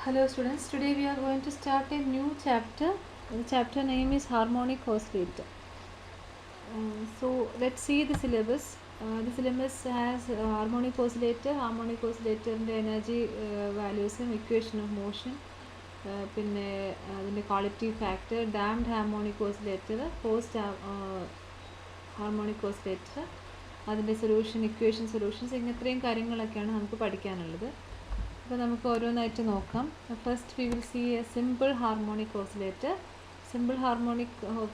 Hello students, today we are going to start a new chapter. The chapter name is harmonic oscillator. So let's see the syllabus. The syllabus has harmonic oscillator and energy values and equation of motion. പിന്നെ അതിൻ്റെ quality factor, damped harmonic oscillator, forced harmonic oscillator, അതിൻ്റെ solution, equation solutions, ഇത്രയും കാര്യങ്ങളൊക്കെയാണ് നമുക്ക് പഠിക്കാനുള്ളത്. അപ്പോൾ നമുക്ക് ഓരോന്നായിട്ട് നോക്കാം. First we will see a simple harmonic oscillator.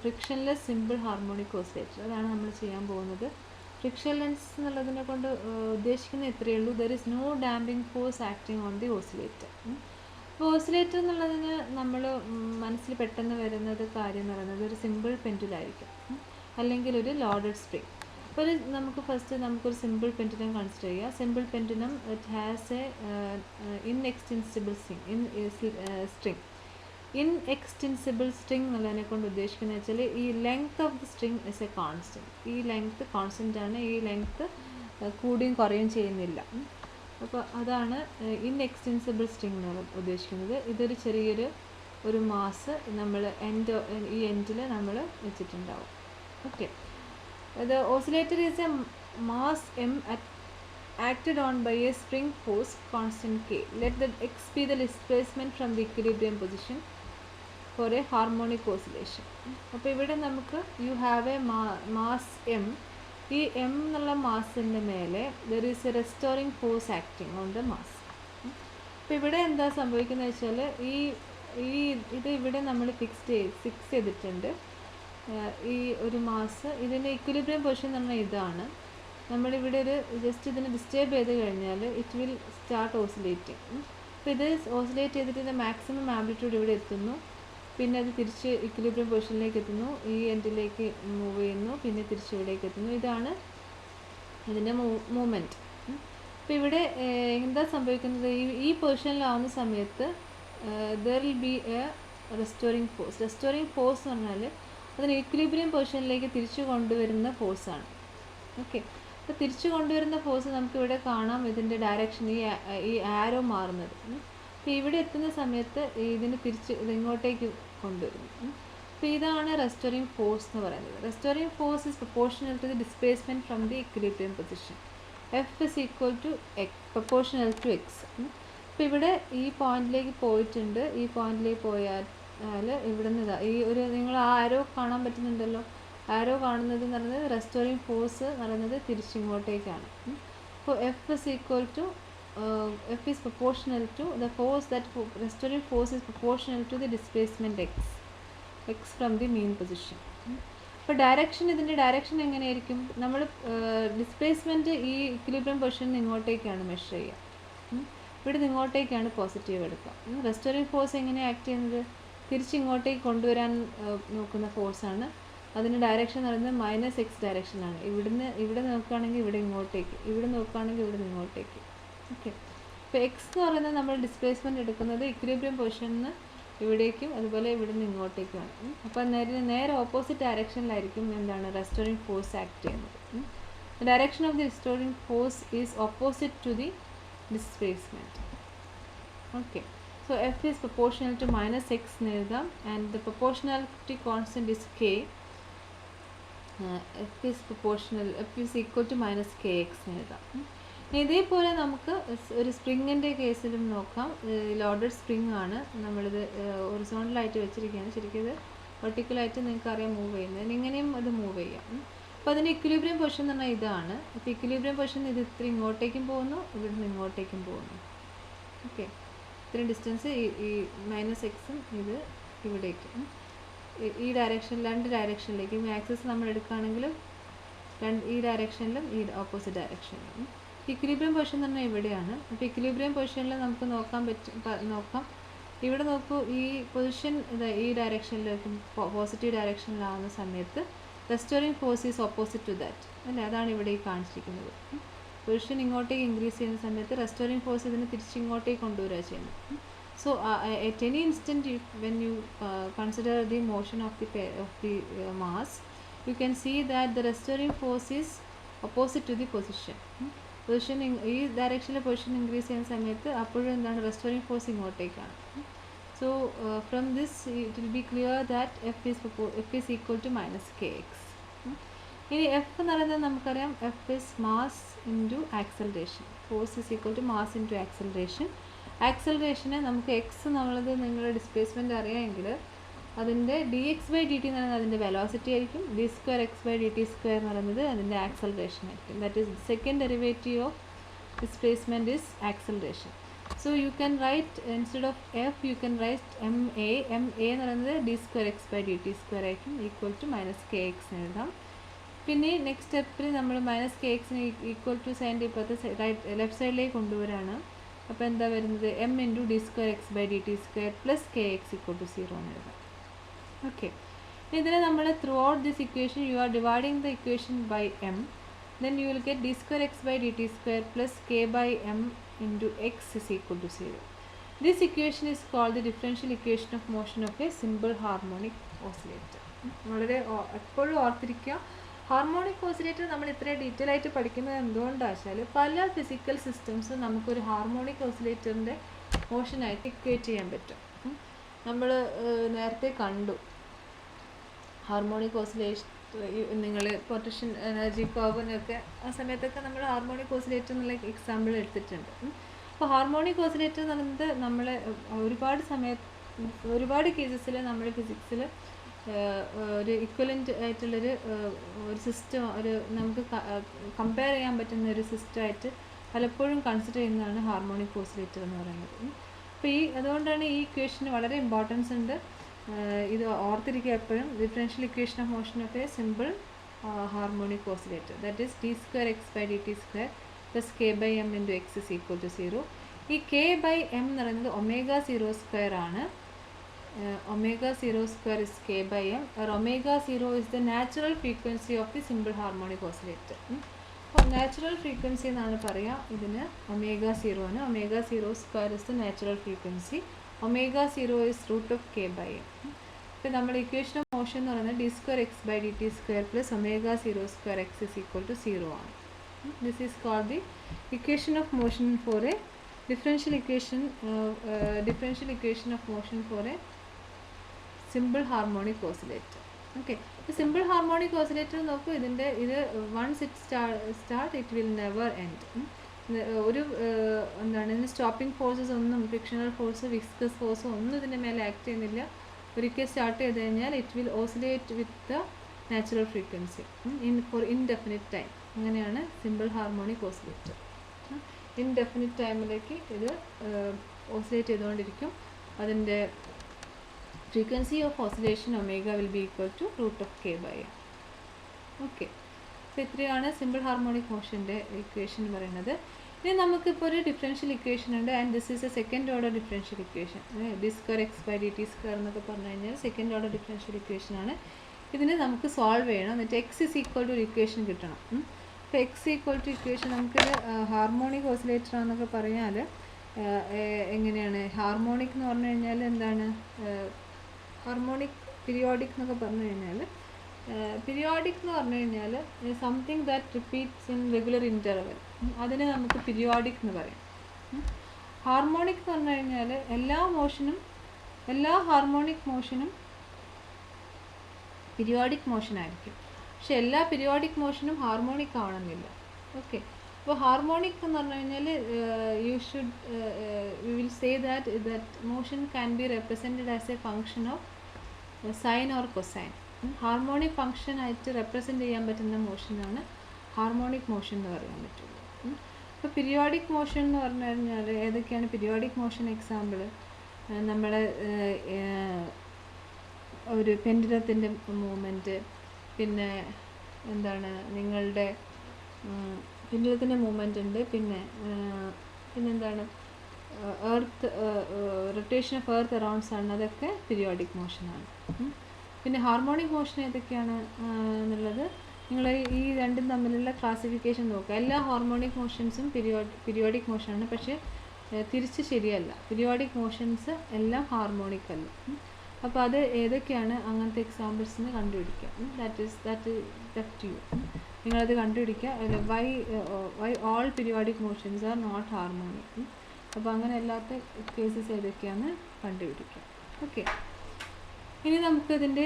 Frictionless simple harmonic oscillator, അതാണ് നമ്മൾ ചെയ്യാൻ പോകുന്നത്. ഫ്രിക്ഷൻലെസ് എന്നുള്ളതിനെ കൊണ്ട് ഉദ്ദേശിക്കുന്നത് ഇത്രയേ ഉള്ളൂ. There is no damping force acting on the oscillator. അപ്പോൾ ഓസിലേറ്റർ എന്നുള്ളതിന് നമ്മൾ മനസ്സിൽ പെട്ടെന്ന് വരുന്നത് കാര്യം എന്ന് പറയുന്നത് ഒരു സിമ്പിൾ പെൻഡുലായിരിക്കും, അല്ലെങ്കിൽ ഒരു ലോഡഡ് സ്പ്രിങ്. അപ്പോൾ നമുക്കൊരു സിമ്പിൾ പെൻഡുലം കൺസിഡർ ചെയ്യുക. Simple pendulum it has a inextensible string. Inextensible string എന്നുള്ളതിനെ കൊണ്ട് ഉദ്ദേശിക്കുന്നത് വെച്ചാൽ ഈ length of the string is a constant. ഈ ലെങ്ത്ത് കോൺസ്റ്റൻ്റ് ആണ്, ഈ ലെങ്ത്ത് കൂടുകയും കുറയുകയും ചെയ്യുന്നില്ല. അപ്പോൾ അതാണ് ഇൻഎക്സ്റ്റെൻസിബിൾ സ്ട്രിങ് എന്ന് ഉദ്ദേശിക്കുന്നത്. ഇതൊരു ചെറിയൊരു മാസ് നമ്മൾ ഈ എൻഡിൽ നമ്മൾ വെച്ചിട്ടുണ്ടാവും. Okay, the oscillator is a mass m acted on by a spring force constant k. Let the x be the displacement from the equilibrium position for a harmonic oscillation. അപ്പോൾ ഇവിടെ നമുക്ക് you have a mass m. ഈ m എന്നുള്ള മാസിൻ്റെ മേലെ there is a restoring force acting on the mass. അപ്പോൾ ഇവിടെ എന്താ സംഭവിക്കുന്നത് വെച്ചാൽ ഇത് ഇവിടെ നമ്മൾ ഫിക്സ് ചെയ്തിട്ടുണ്ട്. ഈ ഒരു മാസ്, ഇതിൻ്റെ ഇക്വിലിബ്രിയം പൊസിഷൻ എന്ന് പറഞ്ഞാൽ ഇതാണ്. നമ്മളിവിടെ ജസ്റ്റ് ഇതിനെ ഡിസ്റ്റർബ് ചെയ്ത് കഴിഞ്ഞാൽ ഇറ്റ് വിൽ സ്റ്റാർട്ട് ഓസിലേറ്റിംഗ്. അപ്പോൾ ഇത് ഓസിലേറ്റ് ചെയ്തിട്ട് ഇതിൻ്റെ മാക്സിമം ആംപ്ലിറ്റ്യൂഡ് ഇവിടെ എത്തുന്നു, പിന്നെ അത് തിരിച്ച് ഇക്വിലിബ്രിയം പൊസിഷനിലേക്ക് എത്തുന്നു, ഈ എൻഡിലേക്ക് മൂവ് ചെയ്യുന്നു, പിന്നെ തിരിച്ച് ഇവിടേക്ക് എത്തുന്നു. ഇതാണ് ഇതിൻ്റെ മൂവ്മെൻറ്റ്. അപ്പോൾ ഇവിടെ എന്താ സംഭവിക്കുന്നത്, ഈ പൊസിഷനിലാവുന്ന സമയത്ത് there will be a restoring force. Restoring force എന്ന് പറഞ്ഞാൽ അതിന് ഇക്വിലിബ്രിയം പൊസിഷനിലേക്ക് തിരിച്ചു കൊണ്ടുവരുന്ന ഫോഴ്സാണ്. ഓക്കെ, അപ്പോൾ തിരിച്ചു കൊണ്ടുവരുന്ന ഫോഴ്സ് നമുക്കിവിടെ കാണാം. ഇതിൻ്റെ ഡയറക്ഷൻ, ഈ ആരോ മാറുന്നത്. അപ്പോൾ ഇവിടെ എത്തുന്ന സമയത്ത് ഇതിങ്ങോട്ടേക്ക് കൊണ്ടുവരുന്നു. അപ്പോൾ ഇതാണ് റെസ്റ്റോറിങ് ഫോഴ്സ് എന്ന് പറയുന്നത്. Restoring force is proportional to the displacement from the equilibrium position. F is equal to proportional to x. അപ്പോൾ ഇവിടെ ഈ പോയിന്റിലേക്ക് പോയിട്ടുണ്ട്. ഈ പോയിന്റിലേക്ക് പോയാൽ ഇവിടുന്ന് നിങ്ങൾ ആരോ കാണാൻ പറ്റുന്നുണ്ടല്ലോ. ആരോ കാണുന്നത് എന്ന് പറയുന്നത് റെസ്റ്റോറിങ് ഫോഴ്സ് എന്ന് പറയുന്നത് തിരിച്ചിങ്ങോട്ടേക്കാണ്. അപ്പോൾ F is equal to F is proportional to the force that restoring force is proportional to the displacement x from the mean position. അപ്പോൾ ഇതിൻ്റെ ഡയറക്ഷൻ എങ്ങനെയായിരിക്കും? നമ്മൾ ഡിസ്പ്ലേസ്മെൻറ്റ് ഈ ഇക്വിലിബ്രിയം പൊസിഷനിൽ നിന്ന് ഇങ്ങോട്ടേക്കാണ് മെഷർ ചെയ്യുക. ഇവിടെ നിന്ന് ഇങ്ങോട്ടേക്കാണ് പോസിറ്റീവ് എടുക്കുക. റെസ്റ്റോറിങ് ഫോഴ്സ് എങ്ങനെയാണ് ആക്ട് ചെയ്യുന്നത്? തിരിച്ചിങ്ങോട്ടേക്ക് കൊണ്ടുവരാൻ നോക്കുന്ന ഫോഴ്സാണ്. അതിൻ്റെ ഡയറക്ഷൻ എന്ന് പറയുന്നത് മൈനസ് എക്സ് ഡയറക്ഷനാണ്. ഇവിടെ നോക്കുകയാണെങ്കിൽ ഇവിടെ ഇങ്ങോട്ടേക്ക്, ഇവിടെ നോക്കുകയാണെങ്കിൽ ഇവിടെ ഇങ്ങോട്ടേക്ക്. ഓക്കെ, ഇപ്പോൾ എക്സ് എന്ന് പറയുന്നത് നമ്മൾ ഡിസ്പ്ലേസ്മെൻറ്റ് എടുക്കുന്നത് ഇക്വിലിബ്രിയം പൊസിഷനിൽ നിന്ന് ഇവിടേക്കും അതുപോലെ ഇവിടെ നിന്ന് ഇങ്ങോട്ടേക്കുമാണ്. അപ്പോൾ നേരെ ഓപ്പോസിറ്റ് ഡയറക്ഷനിലായിരിക്കും എന്താണ് റെസ്റ്റോറിങ് ഫോഴ്സ് ആക്ട് ചെയ്യുന്നത്. Direction of the restoring force is opposite to the displacement. Okay, so f is proportional to minus x എന്ന് എഴുതാം, and the proportionality constant is k. f is equal to minus kx എന്ന് എഴുതാം. ഇതേപോലെ നമുക്ക് ഒരു സ്പ്രിങ്ങിൻ്റെ കേസിലും നോക്കാം. ലോഡഡ് സ്പ്രിങ് ആണ്, നമ്മളിത് ഹൊറിസോണ്ടലായിട്ട് വെച്ചിരിക്കുകയാണ്. ശരിക്കും ഇത് വെർട്ടിക്കലായിട്ട് നിങ്ങൾക്കറിയാം മൂവ് ചെയ്യുന്നത്. ഇങ്ങനെയും അത് മൂവ് ചെയ്യാം. അപ്പോൾ അതിൻ്റെ ഇക്വിലിബ്രിയം പൊസിഷൻ എന്ന് പറഞ്ഞാൽ ഇതാണ്. അപ്പോൾ ഇക്വിലിബ്രിയം പൊസിഷൻ ഇത് ഇത്ര ഇങ്ങോട്ടേക്കും പോകുന്നു, ഇവിടുന്ന് ഇങ്ങോട്ടേക്കും പോകുന്നു. ഓക്കെ, ഇത്രയും ഡിസ്റ്റൻസ് ഈ മൈനസ് എക്സും ഇത് ഇവിടേക്കും ഈ ഡയറക്ഷൻ, രണ്ട് ഡയറക്ഷനിലേക്കും ആക്സിസ് നമ്മൾ എടുക്കുകയാണെങ്കിലും ഈ ഡയറക്ഷനിലും ഈ ഓപ്പോസിറ്റ് ഡയറക്ഷനിലും. ഇക്വിലിബ്രിയം പൊസിഷൻ എന്ന് പറഞ്ഞാൽ ഇവിടെയാണ്. അപ്പോൾ ഇക്വിലിബ്രിയം പൊസിഷനിൽ നമുക്ക് നോക്കാം. ഇവിടെ നോക്കൂ, ഈ പൊസിഷൻ ഈ ഡയറക്ഷനിലേക്കും പോസിറ്റീവ് ഡയറക്ഷനിലാവുന്ന സമയത്ത് restoring force is opposite to that അല്ലേ? അതാണ് ഇവിടെ ഈ കാണിച്ചിരിക്കുന്നത്. പൊസിഷൻ ഇങ്ങോട്ടേക്ക് ഇൻക്രീസ് ചെയ്യുന്ന സമയത്ത് റെസ്റ്റോറിങ് ഫോഴ്സ് ഇതിനെ തിരിച്ചിങ്ങോട്ടേക്ക് കൊണ്ടുവരിക ചെയ്യുന്നത്. So at any instant when you consider the motion of the mass, you can see that the restoring force is opposite to the position. Position ഈ ഡയറക്ഷനിൽ പൊസിഷൻ ഇൻക്രീസ് ചെയ്യുന്ന സമയത്ത് അപ്പോഴും എന്താണ് റെസ്റ്റോറിങ് ഫോഴ്സ് ഇങ്ങോട്ടേക്കാണ്. So from this it will be clear that F is equal to minus K X. ഇനി F എന്ന് പറയുന്നത് നമുക്കറിയാം, F is mass into acceleration. Force is equal to mass into acceleration. ആക്സലറേഷന് നമുക്ക് എക്സ് നമ്മളത് നിങ്ങളുടെ displacement അറിയാമെങ്കിൽ അതിൻ്റെ D X by D T എന്ന് പറയുന്നത് അതിൻ്റെ വെലോസിറ്റി ആയിരിക്കും. D square X by D T square എന്ന് പറയുന്നത് അതിൻ്റെ ആക്സലറേഷൻ ആയിരിക്കും. That is second derivative of displacement is acceleration. So you can write instead of F you can write M A എന്ന് പറയുന്നത് D square X by D T square ആയിരിക്കും, equal to minus K X എന്ന് എഴുതാം. പിന്നെ next സ്റ്റെപ്പിൽ നമ്മൾ minus K എക്സിന് equal to സൈൻ്റെ ഇപ്പോഴത്തെ ലെഫ്റ്റ് സൈഡിലേക്ക് കൊണ്ടുവരാണ്. അപ്പോൾ എന്താ വരുന്നത്, M into D square X by D T square plus k x equal to 0 എന്ന് എഴുതാം. ഓക്കെ, ഇതിനെ നമ്മൾ throughout this equation you are dividing the equation by m, then you will get d square x by dt square plus k by m into x is equal to 0. This equation is called the differential equation of motion of a simple harmonic oscillator. വളരെ എപ്പോഴും ഓർത്തിരിക്കുക, harmonic oscillator നമ്മൾ ഇത്ര detail ആയിട്ട് പഠിക്കുന്നത് എന്തുകൊണ്ടാണെന്ന് വെച്ചാൽ പല ഫിസിക്കൽ സിസ്റ്റംസും നമുക്കൊരു ഹാർമോണിക് ഓസിലേറ്ററിൻ്റെ മോഷനായിട്ട് ഇക്വേറ്റ് ചെയ്യാൻ പറ്റും. നമ്മൾ നേരത്തെ കണ്ടു ഹാർമോണിക് ഓസിലേഷൻ, നിങ്ങൾ പൊട്ടൻഷ്യൽ എനർജി പവറിനൊക്കെ ആ സമയത്തൊക്കെ നമ്മൾ ഹാർമോണിക് ഓസിലേറ്റർ എന്നുള്ള എക്സാമ്പിൾ എടുത്തിട്ടുണ്ട്. അപ്പോൾ ഹാർമോണിക് ഓസിലേറ്റർ എന്ന് പറയുന്നത് നമ്മളെ ഒരുപാട് കേസസിൽ നമ്മൾ ഫിസിക്സിൽ ഒരു ഇക്വലൻ്റ് ആയിട്ടുള്ളൊരു സിസ്റ്റം, നമുക്ക് കമ്പയർ ചെയ്യാൻ പറ്റുന്ന ഒരു സിസ്റ്റമായിട്ട് പലപ്പോഴും കൺസിഡർ ചെയ്യുന്നതാണ് ഹാർമോണിക് ഓസിലേറ്റർ എന്ന് പറയുന്നത്. അപ്പോൾ അതുകൊണ്ടാണ് ഈ ഇക്വേഷന് വളരെ ഇമ്പോർട്ടൻസ് ഉണ്ട്. ഇത് ഓർത്തിരിക്കുക എപ്പോഴും, differential equation of motion of a simple harmonic oscillator, that is d square X by D T square plus k by m into x is equal to 0. ഈ കെ ബൈ എം എന്ന് പറയുന്നത് omega 0 square ആണ്. Omega 0 square is k by m, omega 0 is the natural frequency of the simple harmonic oscillator. അപ്പോൾ natural frequency എന്നാണ് പറയുക ഇതിന്, omega 0 omega 0 square is the natural frequency, omega 0 is root of k by m. ഇപ്പോൾ നമ്മൾ equation of motion എന്ന് പറയുന്നത് D square X by D T square plus omega 0 square x is equal to 0 ആണ്. This is called the equation of motion for a differential equation of motion for a simple harmonic oscillator. Okay, ഇപ്പോൾ simple harmonic oscillator നോക്കൂ, ഇത് once it start it will never end. ഒരു എന്താണ് ഇതിന് stopping forces ഒന്നും, frictional force, viscous force ഒന്നും ഇതിൻ്റെ മേലെ ആക്ട് ചെയ്യുന്നില്ല. ഒരിക്കൽ സ്റ്റാർട്ട് ചെയ്ത് കഴിഞ്ഞാൽ it will oscillate with the natural frequency for indefinite time. അങ്ങനെയാണ് സിമ്പിൾ ഹാർമോണിക് ഓസിലേറ്റർ. ഇൻഡെഫിനിറ്റ് ടൈമിലേക്ക് ഇത് ഓസിലേറ്റ് ചെയ്തുകൊണ്ടിരിക്കും. അതിൻ്റെ frequency of oscillation omega will be equal to root of k by m. Okay, അപ്പോൾ ഇത്രയാണ് സിമ്പിൾ ഹാർമോണിക് മോഷൻ്റെ ഇക്വേഷൻ എന്ന് പറയുന്നത്. ഇനി നമുക്കിപ്പോൾ ഒരു ഡിഫറൻഷ്യൽ ഇക്വേഷൻ ഉണ്ട്, and this is a second order differential equation. D square X by D T square എന്നൊക്കെ പറഞ്ഞു കഴിഞ്ഞാൽ സെക്കൻഡ് ഓർഡർ ഡിഫറൻഷ്യൽ ഇക്വേഷനാണ്. ഇതിന് നമുക്ക് സോൾവ് ചെയ്യണം, എന്നിട്ട് എക്സ് ഇസ് ഈക്വൽ ടു ഒരു ഇക്വേഷൻ കിട്ടണം. അപ്പോൾ എക്സ് ഈക്വൽ ടു ഇക്വേഷൻ നമുക്കിത് ഹാർമോണിക് ഓസിലേറ്റർ എന്നൊക്കെ പറഞ്ഞാൽ എങ്ങനെയാണ്, ഹാർമോണിക് എന്ന് പറഞ്ഞു കഴിഞ്ഞാൽ എന്താണ്, ഹാർമോണിക് പീരിയോഡിക് എന്നൊക്കെ പറഞ്ഞു കഴിഞ്ഞാൽ, പീരിയോഡിക് എന്ന് പറഞ്ഞു കഴിഞ്ഞാൽ something that repeats in regular interval, അതിനെ നമുക്ക് പീരിയോഡിക് എന്ന് പറയും. ഹാർമോണിക് എന്ന് പറഞ്ഞു കഴിഞ്ഞാൽ എല്ലാ ഹാർമോണിക് മോഷനും പീരിയോഡിക് മോഷനായിരിക്കും, പക്ഷെ എല്ലാ പീരിയോഡിക് മോഷനും ഹാർമോണിക് ആവണമെന്നില്ല. ഓക്കെ, അപ്പോൾ ഹാർമോണിക് എന്ന് പറഞ്ഞു കഴിഞ്ഞാൽ we will say that motion can be represented as a function of sine or cosine. Harmonic function ആയിട്ട് റെപ്രസെൻ്റ് ചെയ്യാൻ പറ്റുന്ന മോഷനാണ് ഹാർമോണിക് മോഷൻ എന്ന് പറയാൻ പറ്റുള്ളൂ. ഇപ്പോൾ പീരിയോഡിക് മോഷൻ എന്ന് പറഞ്ഞു കഴിഞ്ഞാൽ ഏതൊക്കെയാണ് പീരിയോഡിക് മോഷൻ എക്സാമ്പിൾ, നമ്മുടെ ഒരു പെൻഡുലത്തിൻ്റെ മൂവ്മെൻറ്റ്, പിന്നെ എന്താണ് നിങ്ങളുടെ പെൻഡുലത്തിൻ്റെ മൂവ്മെൻറ്റ് ഉണ്ട്, പിന്നെന്താണ് earth, rotation of earth around sun, അതൊക്കെ പീരിയോഡിക് മോഷനാണ്. പിന്നെ ഹാർമോണിക് മോഷൻ ഏതൊക്കെയാണ് എന്നുള്ളത് നിങ്ങൾ ഈ രണ്ടും തമ്മിലുള്ള ക്ലാസിഫിക്കേഷൻ നോക്കുക. എല്ലാ ഹാർമോണിക് മോഷൻസും പീരിയോഡിക് മോഷനാണ്, പക്ഷേ തിരിച്ച് ശരിയല്ല. പീരിയോഡിക് മോഷൻസ് എല്ലാം ഹാർമോണിക് അല്ല. അപ്പോൾ അത് ഏതൊക്കെയാണ് അങ്ങനത്തെ എക്സാമ്പിൾസ് എന്ന് കണ്ടുപിടിക്കുക. That to you. നിങ്ങളത് കണ്ടുപിടിക്കുക. അതിൽ why all periodic motions are not harmonic. അപ്പോൾ അങ്ങനെ അല്ലാത്ത കേസസ് ഏതൊക്കെയാണെന്ന് കണ്ടുപിടിക്കുക. ഓക്കെ, ഇനി നമുക്ക് ഇതിൻ്റെ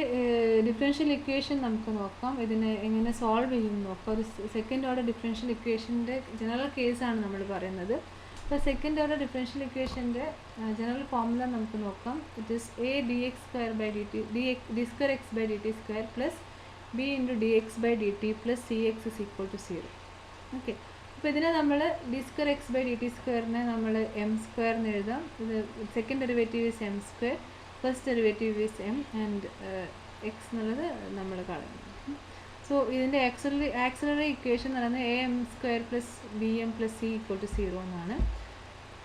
ഡിഫറൻഷ്യൽ ഇക്വേഷൻ നമുക്ക് നോക്കാം. ഇതിനെ എങ്ങനെ സോൾവ് ചെയ്യുമെന്ന് നോക്കാം. ഒരു സെക്കൻഡ് ഓർഡർ ഡിഫറൻഷ്യൽ ഇക്വേഷൻ്റെ ജനറൽ കേസാണ് നമ്മൾ പറയുന്നത്. അപ്പോൾ സെക്കൻഡ് ഓർഡർ ഡിഫറൻഷ്യൽ ഇക്വേഷൻ്റെ ജനറൽ ഫോർമുല നമുക്ക് നോക്കാം. It is A D X square by D T D square X by D T square plus B into D X by D T plus C X is equal to 0. Okay, അപ്പോൾ ഇതിനെ നമ്മൾ D square X by D T സ്ക്വയറിനെ നമ്മൾ M square എന്ന് എഴുതാം. ഇത് second derivative is m square, first derivative is m and x എന്നുള്ളത് നമ്മൾ കളയുന്നു. സോ ഇതിൻ്റെ ആക്സിലറി ഇക്വേഷൻ എന്ന് പറയുന്നത് a m square plus b m plus c equal to 0 എന്നാണ്.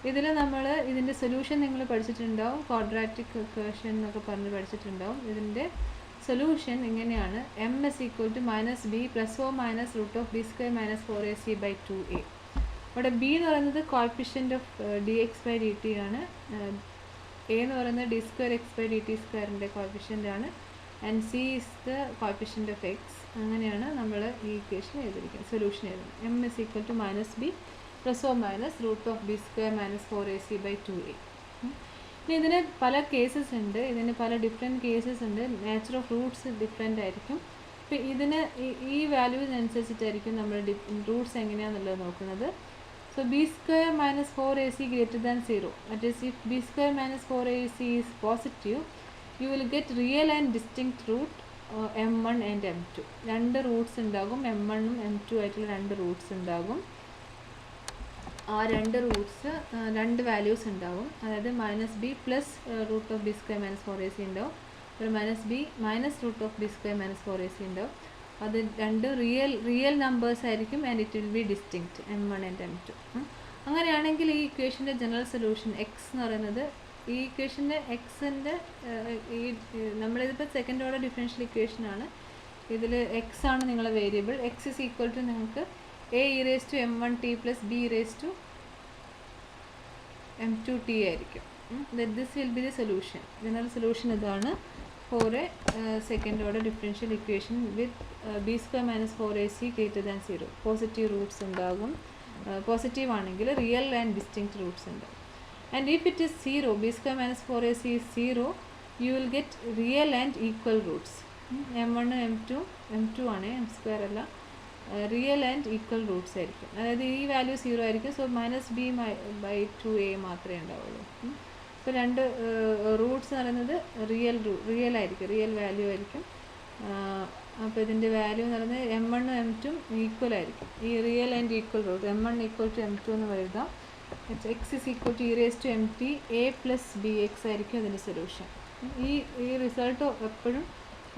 ഇതിൽ നമ്മൾ ഇതിൻ്റെ സൊല്യൂഷൻ നിങ്ങൾ പഠിച്ചിട്ടുണ്ടാവും. ക്വാഡ്രാറ്റിക് ഇക്വേഷൻ എന്നൊക്കെ പറഞ്ഞ് പഠിച്ചിട്ടുണ്ടാവും. ഇതിൻ്റെ സൊല്യൂഷൻ ഇങ്ങനെയാണ്: M S equal to minus B plus or minus root of B square minus 4ac by 2a. ഇവിടെ ബി എന്ന് പറയുന്നത് coefficient of D X by D T ആണ്. എ എന്ന് പറയുന്നത് D square X by D T സ്ക്വയറിൻ്റെ coefficient ആണ്. And C is the coefficient of X. അങ്ങനെയാണ് നമ്മൾ ഈ ഇക്വേഷൻ എഴുതിയിരിക്കുന്നത്, സൊല്യൂഷൻ എഴുതുന്നത്. M is equal to minus B plus or minus root of B square minus 4ac by 2a. ഇനി ഇതിന് പല കേസസ് ഉണ്ട്, ഇതിന് പല ഡിഫറെൻറ്റ് കേസസ് ഉണ്ട്. നേച്ചർ ഓഫ് റൂട്ട്സ് ഡിഫറെൻ്റ് ആയിരിക്കും. അപ്പോൾ ഇതിന് ഈ വാല്യൂസിനനുസരിച്ചിട്ടായിരിക്കും നമ്മൾ റൂട്ട്സ് എങ്ങനെയാണെന്നുള്ളത് നോക്കുന്നത്. So b square minus 4ac greater than 0. That is, if b square minus 4ac is positive, you will get real and distinct root m1 and m2. രണ്ട് Roots ഉണ്ടാകും, m1 ഉം m2 ആയിട്ടുള്ള രണ്ട് റൂട്ട്സ് ഉണ്ടാകും. ആ രണ്ട് റൂട്ട്സ് രണ്ട് values ഉണ്ടാവും. അതായത് minus B plus root of B square minus 4ac ഉണ്ടാവും, ഒരു minus b minus root of B square minus 4ac ഉണ്ടാവും. അത് രണ്ട് റിയൽ നമ്പേഴ്സ് ആയിരിക്കും. And it will be distinct m1 and m2. അങ്ങനെയാണെങ്കിൽ ഈ ഇക്വേഷൻ്റെ ജനറൽ സൊല്യൂഷൻ എക്സ് എന്ന് പറയുന്നത്, ഈ ഇക്വേഷൻ്റെ എക്സിൻ്റെ ഈ നമ്മളിതിപ്പോൾ സെക്കൻഡ് ഓർഡർ ഡിഫറൻഷ്യൽ ഇക്വേഷനാണ്. ഇതിൽ എക്സ് ആണ് നിങ്ങളെ variable. X is equal to നിങ്ങൾക്ക് A E raise to m1t plus B raise to m2t ആയിരിക്കും. This will be the solution. General solution ഇതാണ് for a second order differential equation with b square minus 4ac greater than 0. Positive Roots ഉണ്ടാകും. Positive ആണെങ്കിൽ real and distinct Roots ഉണ്ടാകും. And if it is 0, b square minus 4ac is 0, you will get real and equal roots. m1 m2 ആണ്, m square അല്ല. Real and equal Roots ആയിരിക്കും. അതായത് ഈ value 0 ആയിരിക്കും. So minus b by 2a മാത്രമേ ഉണ്ടാവുള്ളൂ. ഇപ്പോൾ രണ്ട് റൂട്ട്സ് എന്ന് പറയുന്നത് റിയൽ ആയിരിക്കും, റിയൽ വാല്യൂ ആയിരിക്കും. അപ്പോൾ ഇതിൻ്റെ വാല്യൂ എന്ന് പറയുന്നത് m1 m2 ഈക്വൽ ആയിരിക്കും. ഈ real and equal root m1 equal to m2 എന്ന് എഴുതാം. X is equal to E raise to mt a plus B X ആയിരിക്കും ഇതിൻ്റെ സൊല്യൂഷൻ. ഈ റിസൾട്ട് എപ്പോഴും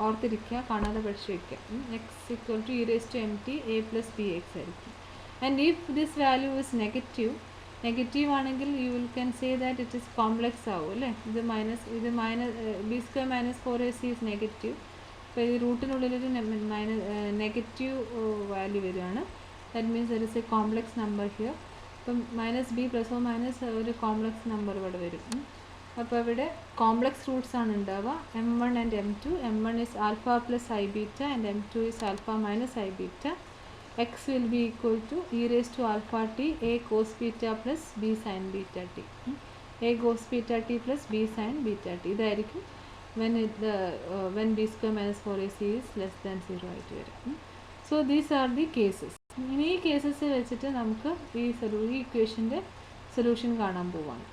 ഓർത്തിരിക്കുക, കാണാതെ പഠിച്ചു വയ്ക്കുക. X equal to E raise to mt a plus B X ആയിരിക്കും. And if this value is negative ആണെങ്കിൽ you will can say that it is complex ആവും അല്ലേ. ഇത് B square minus 4ac is negative. അപ്പോൾ ഈ റൂട്ടിനുള്ളിലൊരു negative value വരികയാണ്. That means there is a complex number here. അപ്പം minus B plus or minus ഒരു കോംപ്ലക്സ് നമ്പർ ഇവിടെ വരും. അപ്പോൾ ഇവിടെ കോംപ്ലക്സ് റൂട്ട്സ് ആണ് ഉണ്ടാവുക. m1 and m2. m1 is alpha plus I beta and m2 is alpha minus I beta. x will be equal to e raised to alpha t a cos beta plus b sin beta t. a cos beta t plus b sin beta t. ഇതായിരിക്കും when b square minus 4ac is less than 0 ആയിട്ട് വരും. So these are the cases. ഇനി ഈ cases വെച്ചിട്ട് നമുക്ക് ഈ ഇക്വേഷൻ്റെ solution കാണാൻ പോവാണ്.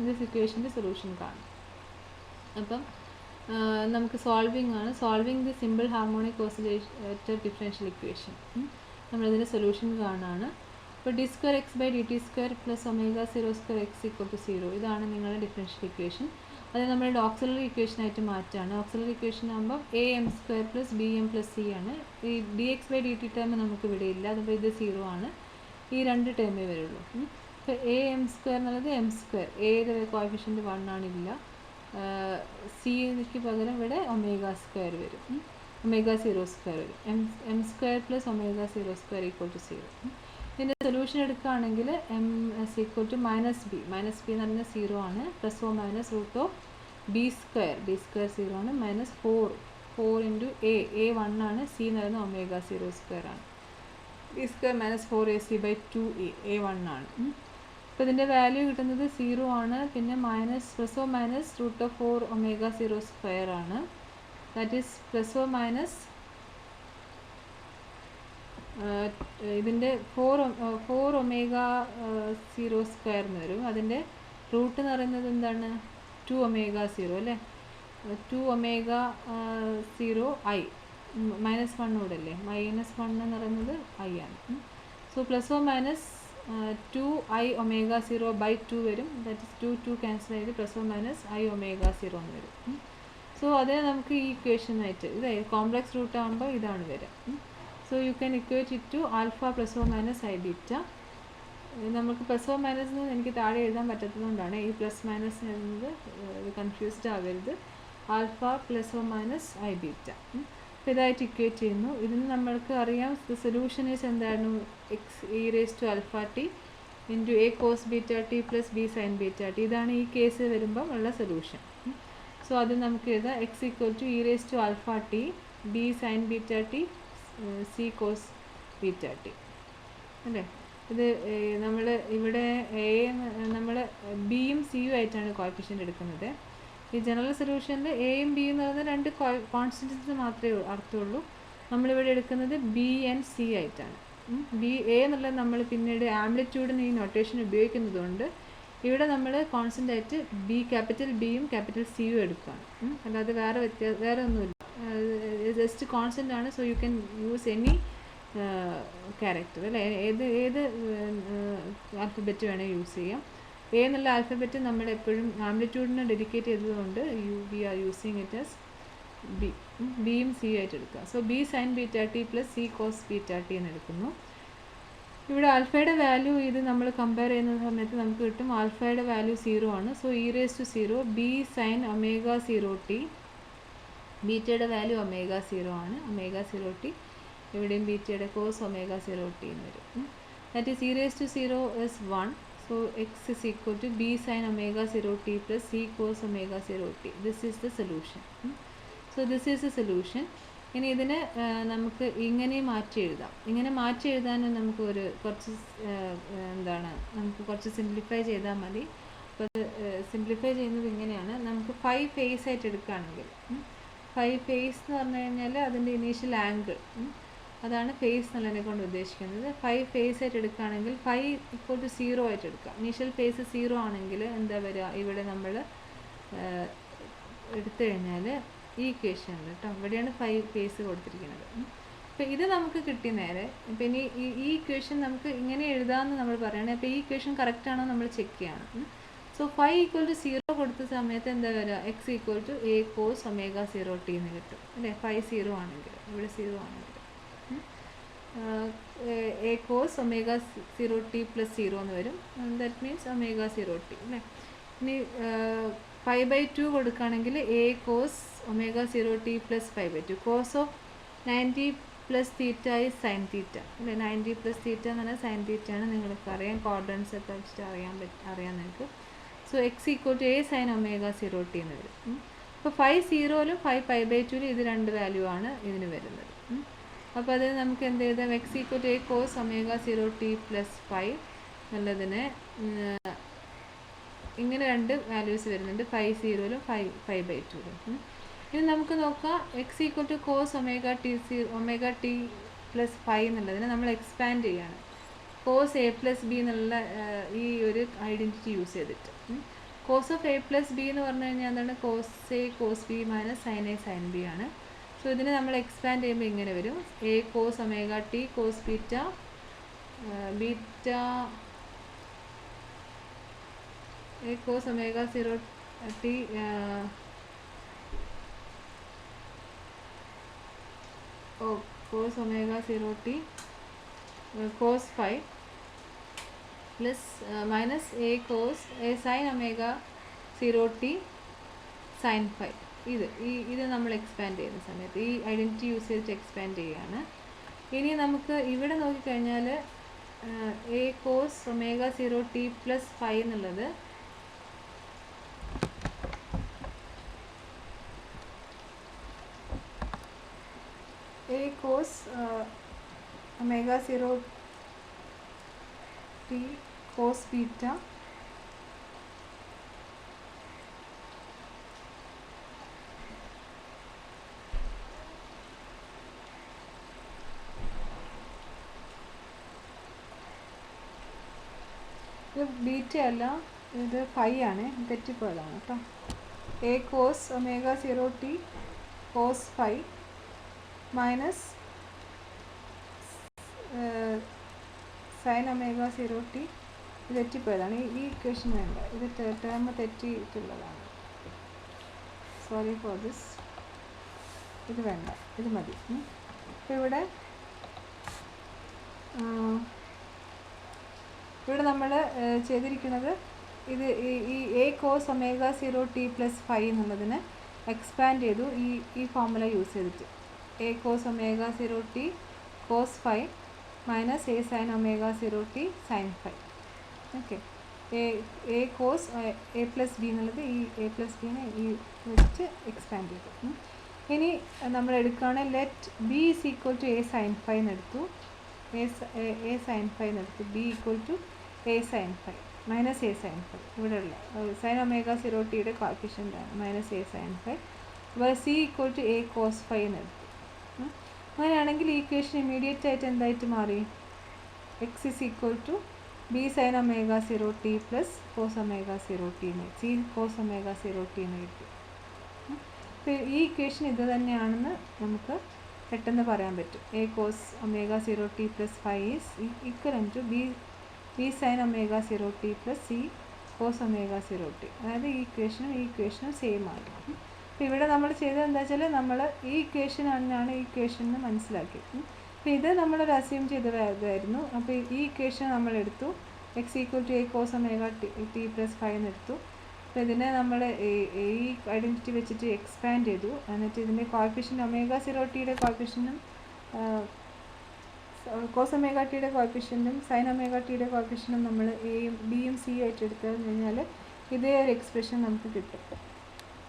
ദിസ് ഇക്വേഷൻ്റെ സൊല്യൂഷൻ കാണാം. അപ്പം നമുക്ക് സോൾവിങ് ആണ്. Solving the simple harmonic oscillator differential equation. നമ്മളിതിൻ്റെ സൊല്യൂഷൻ കാണാണ്. അപ്പോൾ d square X by D T square plus omega 0 square x equal to 0. ഇതാണ് നിങ്ങളുടെ ഡിഫറൻഷ്യൽ ഇക്വേഷൻ. അത് നമ്മളുടെ ഓക്സിലറി ഇക്വേഷനായിട്ട് മാറ്റാണ്. ഓക്സിലറി ഇക്വേഷൻ ആകുമ്പോൾ a m square plus b m plus c ആണ്. ഈ d X by D t term നമുക്ക് ഇവിടെ ഇല്ല, അതുപോലെ ഇത് 0 ആണ്. ഈ രണ്ട് ടേമേ വരുള്ളൂ. ഇപ്പോൾ എ എം സ്ക്വയർ എന്നുള്ളത് എം സ്ക്വയർ, ഏത് കോഎഫിഷ്യൻ്റ് 1 ആണില്ല. സിക്ക് പകരം ഇവിടെ ഒമേഗ സ്ക്വയർ വരും, ഒമേഗ 0 സ്ക്വയർ വരും. M square plus omega 0 square equal to 0. ഇതിൻ്റെ സൊല്യൂഷൻ എടുക്കുകയാണെങ്കിൽ m S equal to minus b എന്ന് പറഞ്ഞാൽ 0 ആണ്, plus or minus root of B square 0 ആണ്, മൈനസ് 4 ഇൻറ്റു എ 1 ആണ്, സി എന്ന് പറയുന്നത് ഒമേഗ 0 സ്ക്വയർ ആണ്. B square minus 4ac/2a a1 ആണ്. അപ്പോൾ ഇതിൻ്റെ വാല്യൂ കിട്ടുന്നത് 0 ആണ്. പിന്നെ minus plus or minus √4 omega 0 square ആണ്. That is plus or minus ഇതിൻ്റെ 4 ഒമേഗ 0 സ്ക്വയർ എന്ന് വരും. അതിൻ്റെ റൂട്ട് എന്ന് പറയുന്നത് എന്താണ്? 2 ഒമേഗ 0 അല്ലേ, 2 ഒമേഗ 0 i മൈനസ് 1 കൂടെ അല്ലേ, -1 എന്ന് പറയുന്നത് i ആണ്. So plus or minus 2i omega 0/2 വരും. ദാറ്റ് ഇസ് 2 ക്യാൻസൽ ചെയ്ത് plus or minus i omega 0 എന്ന് വരും. സോ അതേ നമുക്ക് ഈ ഇക്വേഷനായിട്ട് ഇത് കോംപ്ലക്സ് റൂട്ട് ആകുമ്പോൾ ഇതാണ് വരിക. So you can equate it to alpha plus or minus i beta. നമുക്ക് പ്ലസ് ഓർ മൈനസ് എനിക്ക് താഴെ എഴുതാൻ പറ്റാത്തതുകൊണ്ടാണ് ഈ പ്ലസ് മൈനസ് എഴുതുന്നത്, ഇത് കൺഫ്യൂസ്ഡ് ആവരുത്. Alpha plus or minus i beta. അപ്പോൾ ഇതായിട്ട് ഇക്വേറ്റ് ചെയ്യുന്നു. ഇതിന് നമ്മൾക്ക് അറിയാം സൊല്യൂഷൻ ഈസ് എന്തായിരുന്നു? x e⁴ into a cos beta t plus b sin beta T. ഇതാണ് ഈ കേസ് വരുമ്പം ഉള്ള സൊല്യൂഷൻ. സോ അത് നമുക്ക് എഴുതാം x e⁴ b sin beta T c cos beta T അല്ലേ. ഇത് നമ്മൾ ഇവിടെ നമ്മൾ ബിയും സിയും ആയിട്ടാണ് കോഎഫിഷ്യൻ്റ് എടുക്കുന്നത്. ഈ ജനറൽ സൊല്യൂഷനിൽ എയും ബിയും എന്ന് പറയുന്നത് രണ്ട് കോൺസ്റ്റൻസ് മാത്രമേ അർത്ഥമുള്ളൂ. നമ്മളിവിടെ എടുക്കുന്നത് ബി ആൻഡ് സി ആയിട്ടാണ്. ബി എ എന്നുള്ളത് നമ്മൾ പിന്നീട് ആംപ്ലിറ്റ്യൂഡിന് ഈ നൊട്ടേഷൻ ഉപയോഗിക്കുന്നത് കൊണ്ട് ഇവിടെ നമ്മൾ കോൺസ്റ്റൻ്റ് ആയിട്ട് ക്യാപിറ്റൽ ബിയും ക്യാപിറ്റൽ സിയും എടുക്കുകയാണ്. അല്ലാതെ വേറെ ഒന്നുമില്ല, ജസ്റ്റ് കോൺസ്റ്റൻ്റ് ആണ്. So you can use any character അല്ലേ, ഏത് ആൽഫബറ്റ് വേണേൽ യൂസ് ചെയ്യാം. എ എന്നുള്ള ആൽഫബറ്റ് നമ്മൾ എപ്പോഴും ആംപ്ലിറ്റ്യൂഡിന് ഡെഡിക്കേറ്റ് ചെയ്തതുകൊണ്ട് we are using it as ബിയും സി ആയിട്ട് എടുക്കുക. So b sine beta t plus C cos beta t എന്ന് എടുക്കുന്നു. ഇവിടെ ആൽഫയുടെ വാല്യൂ ഇത് നമ്മൾ കമ്പയർ ചെയ്യുന്ന സമയത്ത് നമുക്ക് കിട്ടും ആൽഫയുടെ വാല്യൂ 0 ആണ്. So e⁻0 B sine omega 0 T, ബീറ്റയുടെ വാല്യൂ ഒമേഗ 0 ആണ്, ഒമേഗ 0 ടി. ഇവിടെയും ബീറ്റയുടെ കോസ് ഒമേഗ 0 ടി എന്ന് വരും. That is e⁻0 is 1. So x is equal to b sin omega 0 t plus c cos omega 0 t. This is the solution. So this is the solution. ഇനി ഇതിനെ നമുക്ക് ഇങ്ങനെ മാറ്റി എഴുതാം. ഇങ്ങനെ മാറ്റി എഴുതാൻ നമുക്ക് നമുക്ക് കുറച്ച് സിംപ്ലിഫൈ ചെയ്താൽ മതി. അപ്പോൾ അത് സിംപ്ലിഫൈ ചെയ്യുന്നത് ഇങ്ങനെയാണ്. നമുക്ക് 5 ഫേസ് ആയിട്ട് എടുക്കുകയാണെങ്കിൽ 5 ഫേസ് എന്ന് പറഞ്ഞു കഴിഞ്ഞാൽ അതിൻ്റെ ഇനീഷ്യൽ ആംഗിൾ, അതാണ് ഫേസ് എന്നുള്ളതിനെ കൊണ്ട് ഉദ്ദേശിക്കുന്നത്. 5 ഫേസ് ആയിട്ട് എടുക്കുകയാണെങ്കിൽ 5 = 0 ആയിട്ട് എടുക്കാം. ഇനീഷ്യൽ ഫേസ് 0 ആണെങ്കിൽ എന്താ വരിക? ഇവിടെ നമ്മൾ എടുത്തു കഴിഞ്ഞാൽ ഈ ഇക്വേഷനിൽ കേട്ടോ, ഇവിടെയാണ് 5 ഫേസ് കൊടുത്തിരിക്കുന്നത്. അപ്പോൾ ഇത് നമുക്ക് കിട്ടി നേരെ. അപ്പോൾ ഇനി ഈ ഇക്വേഷൻ നമുക്ക് ഇങ്ങനെ എഴുതാമെന്ന് നമ്മൾ പറയുകയാണ്. അപ്പോൾ ഈ ഇക്വേഷൻ കറക്റ്റ് ആണോ നമ്മൾ ചെക്ക് ചെയ്യണം. സോ 5 = 0 കൊടുത്ത സമയത്ത് എന്താ വരിക? x = a cos omega 0 t എന്ന് കിട്ടും അല്ലേ. 5 0 ആണെങ്കിൽ, ഇവിടെ 0 ആണെങ്കിൽ a cos omega 0 t plus 0 എന്ന് വരും. ദാറ്റ് മീൻസ് omega 0 t അല്ലേ. ഇനി 5/2 കൊടുക്കുകയാണെങ്കിൽ a cos omega 0 t plus 5/2. cos of 90 plus theta is sin theta അല്ലേ. 90 plus theta എന്ന് പറഞ്ഞാൽ sin theta ആണ്. നിങ്ങൾക്ക് അറിയാം, ക്വാഡ്രൻസ് ഒക്കെ വെച്ചിട്ട് അറിയാം നിങ്ങൾക്ക്. So x = a sin omega 0 t എന്ന് വരും. അപ്പോൾ 5 0-ലും 5 π/2-ലും ഇത് രണ്ട് വാല്യൂ ആണ് ഇതിന് വരുന്നത്. അപ്പോൾ അത് നമുക്ക് എന്ത് ചെയ്താൽ x = a cos omega 0 t plus 5 എന്നുള്ളതിന് ഇങ്ങനെ രണ്ട് വാല്യൂസ് വരുന്നുണ്ട്, 5 0-ലും 5 π/2-ലും. ഇനി നമുക്ക് നോക്കാം x = cos omega t plus 5 എന്നുള്ളതിനെ നമ്മൾ എക്സ്പാൻഡ് ചെയ്യാണ് cos a plus b എന്നുള്ള ഈ ഒരു ഐഡൻറ്റിറ്റി യൂസ് ചെയ്തിട്ട്. cos of a plus b എന്ന് പറഞ്ഞു കഴിഞ്ഞാൽ എന്താണ്? cos a cos b minus sin a sin b ആണ്. സോ ഇതിനെ നമ്മൾ എക്സ്പാൻഡ് ചെയ്യുമ്പോൾ ഇങ്ങനെ വരും a cos omega t cos beta a cos omega 0 t cos omega 0 t cos 5 plus minus a sin omega 0 t sin 5. ഇത് നമ്മൾ expand ചെയ്യുന്ന സമയത്ത് ഈ ഐഡൻറ്റിറ്റി യൂസ് ചെയ്തിട്ട് എക്സ്പാൻഡ് ചെയ്യുകയാണ്. ഇനി നമുക്ക് ഇവിടെ നോക്കിക്കഴിഞ്ഞാൽ a cos omega 0 t plus 5 എന്നുള്ളത് cos omega 0 T cos beta ഇത് ബീറ്റ അല്ല, ഇത് ഫൈ ആണ്, തെറ്റിപ്പോയതാണ് കേട്ടോ. A cos omega 0 T cos phi minus sine omega 0 T, ഇത് തെറ്റിപ്പോയതാണ്. ഈ ഇക്വേഷൻ വേണ്ട, ഇത് ടേം തെറ്റിയിട്ടുള്ളതാണ്. Sorry for this. ഇത് വേണ്ട, ഇത് മതി. അപ്പോൾ ഇവിടെ നമ്മൾ ചെയ്തിരിക്കുന്നത് ഇത് ഈ a cos omega 0 T plus phi എന്നുള്ളതിനെ എക്സ്പാൻഡ് ചെയ്തു ഈ ഫോർമുല യൂസ് ചെയ്തിട്ട്. A cos omega 0 T cos phi minus A sine omega 0 t sine phi. Okay, a cos a plus b എന്നുള്ളത് ഈ എ പ്ലസ് ബിനെ ഈ വെച്ചിട്ട് എക്സ്പാൻഡ് ചെയ്തു. ഇനി നമ്മൾ എടുക്കുകയാണെങ്കിൽ let B is equal to A sine phi എന്നെടുത്തു, എ സൈൻ ഫൈ എന്നെടുത്തു. B equal to A sine phi minus A sine phi. ഇവിടെയുള്ള സൈൻ ഒമേഗ 0 ടിയുടെ കോഫിഷ്യൻ്റാണ് മൈനസ് എ സൈൻ ഫൈ. അപ്പോൾ C equal to A cos phi എന്നെടുത്തു. അങ്ങനെയാണെങ്കിൽ ഈ equation immediate ആയിട്ട് എന്തായിട്ട് മാറി? X is equal to B sine omega 0 T plus cos omega 0 T എന്ന്, സി കോസ് ഒമേഗ 0 ടി എന്ന് കിട്ടി. അപ്പോൾ ഈ ഇക്വേഷൻ ഇത് തന്നെയാണെന്ന് നമുക്ക് പെട്ടെന്ന് പറയാൻ പറ്റും. A cos omega 0 T plus phi is equal to B sine omega 0 T plus C cos omega 0 t. അതായത് ഈ ഇക്വേഷനും സെയിം ആണ്. അപ്പോൾ ഇവിടെ നമ്മൾ ചെയ്തത് എന്താ വെച്ചാൽ നമ്മൾ ഈ ഇക്വേഷൻ ആണ് ഈ ഇക്വേഷൻ എന്ന് മനസ്സിലാക്കി. അപ്പോൾ ഇത് നമ്മളൊരു അസ്യൂം ചെയ്തതായിരുന്നു. അപ്പോൾ ഈ ഇക്വേഷൻ നമ്മളെടുത്തു, X equal to A cos omega T plus five എന്നെടുത്തു. അപ്പോൾ ഇതിനെ നമ്മൾ ഈ ഐഡൻറ്റിറ്റി വെച്ചിട്ട് എക്സ്പാൻഡ് ചെയ്തു. എന്നിട്ട് ഇതിൻ്റെ കോഫിഷ്യൻ്റ് ഒമേഗ 0 ടിയുടെ കോഫിഷ്യൻ്റും കോസ് ഒമേഗ ടിയുടെ കോഫിഷ്യൻ്റും സൈൻ ഒമേഗ ടിയുടെ കോഫിഷ്യൻ്റും നമ്മൾ എയും ബിയും സിയും ആയിട്ട് എടുത്തു കഴിഞ്ഞാൽ ഇതേ ഒരു എക്സ്പ്രഷൻ നമുക്ക് കിട്ടും.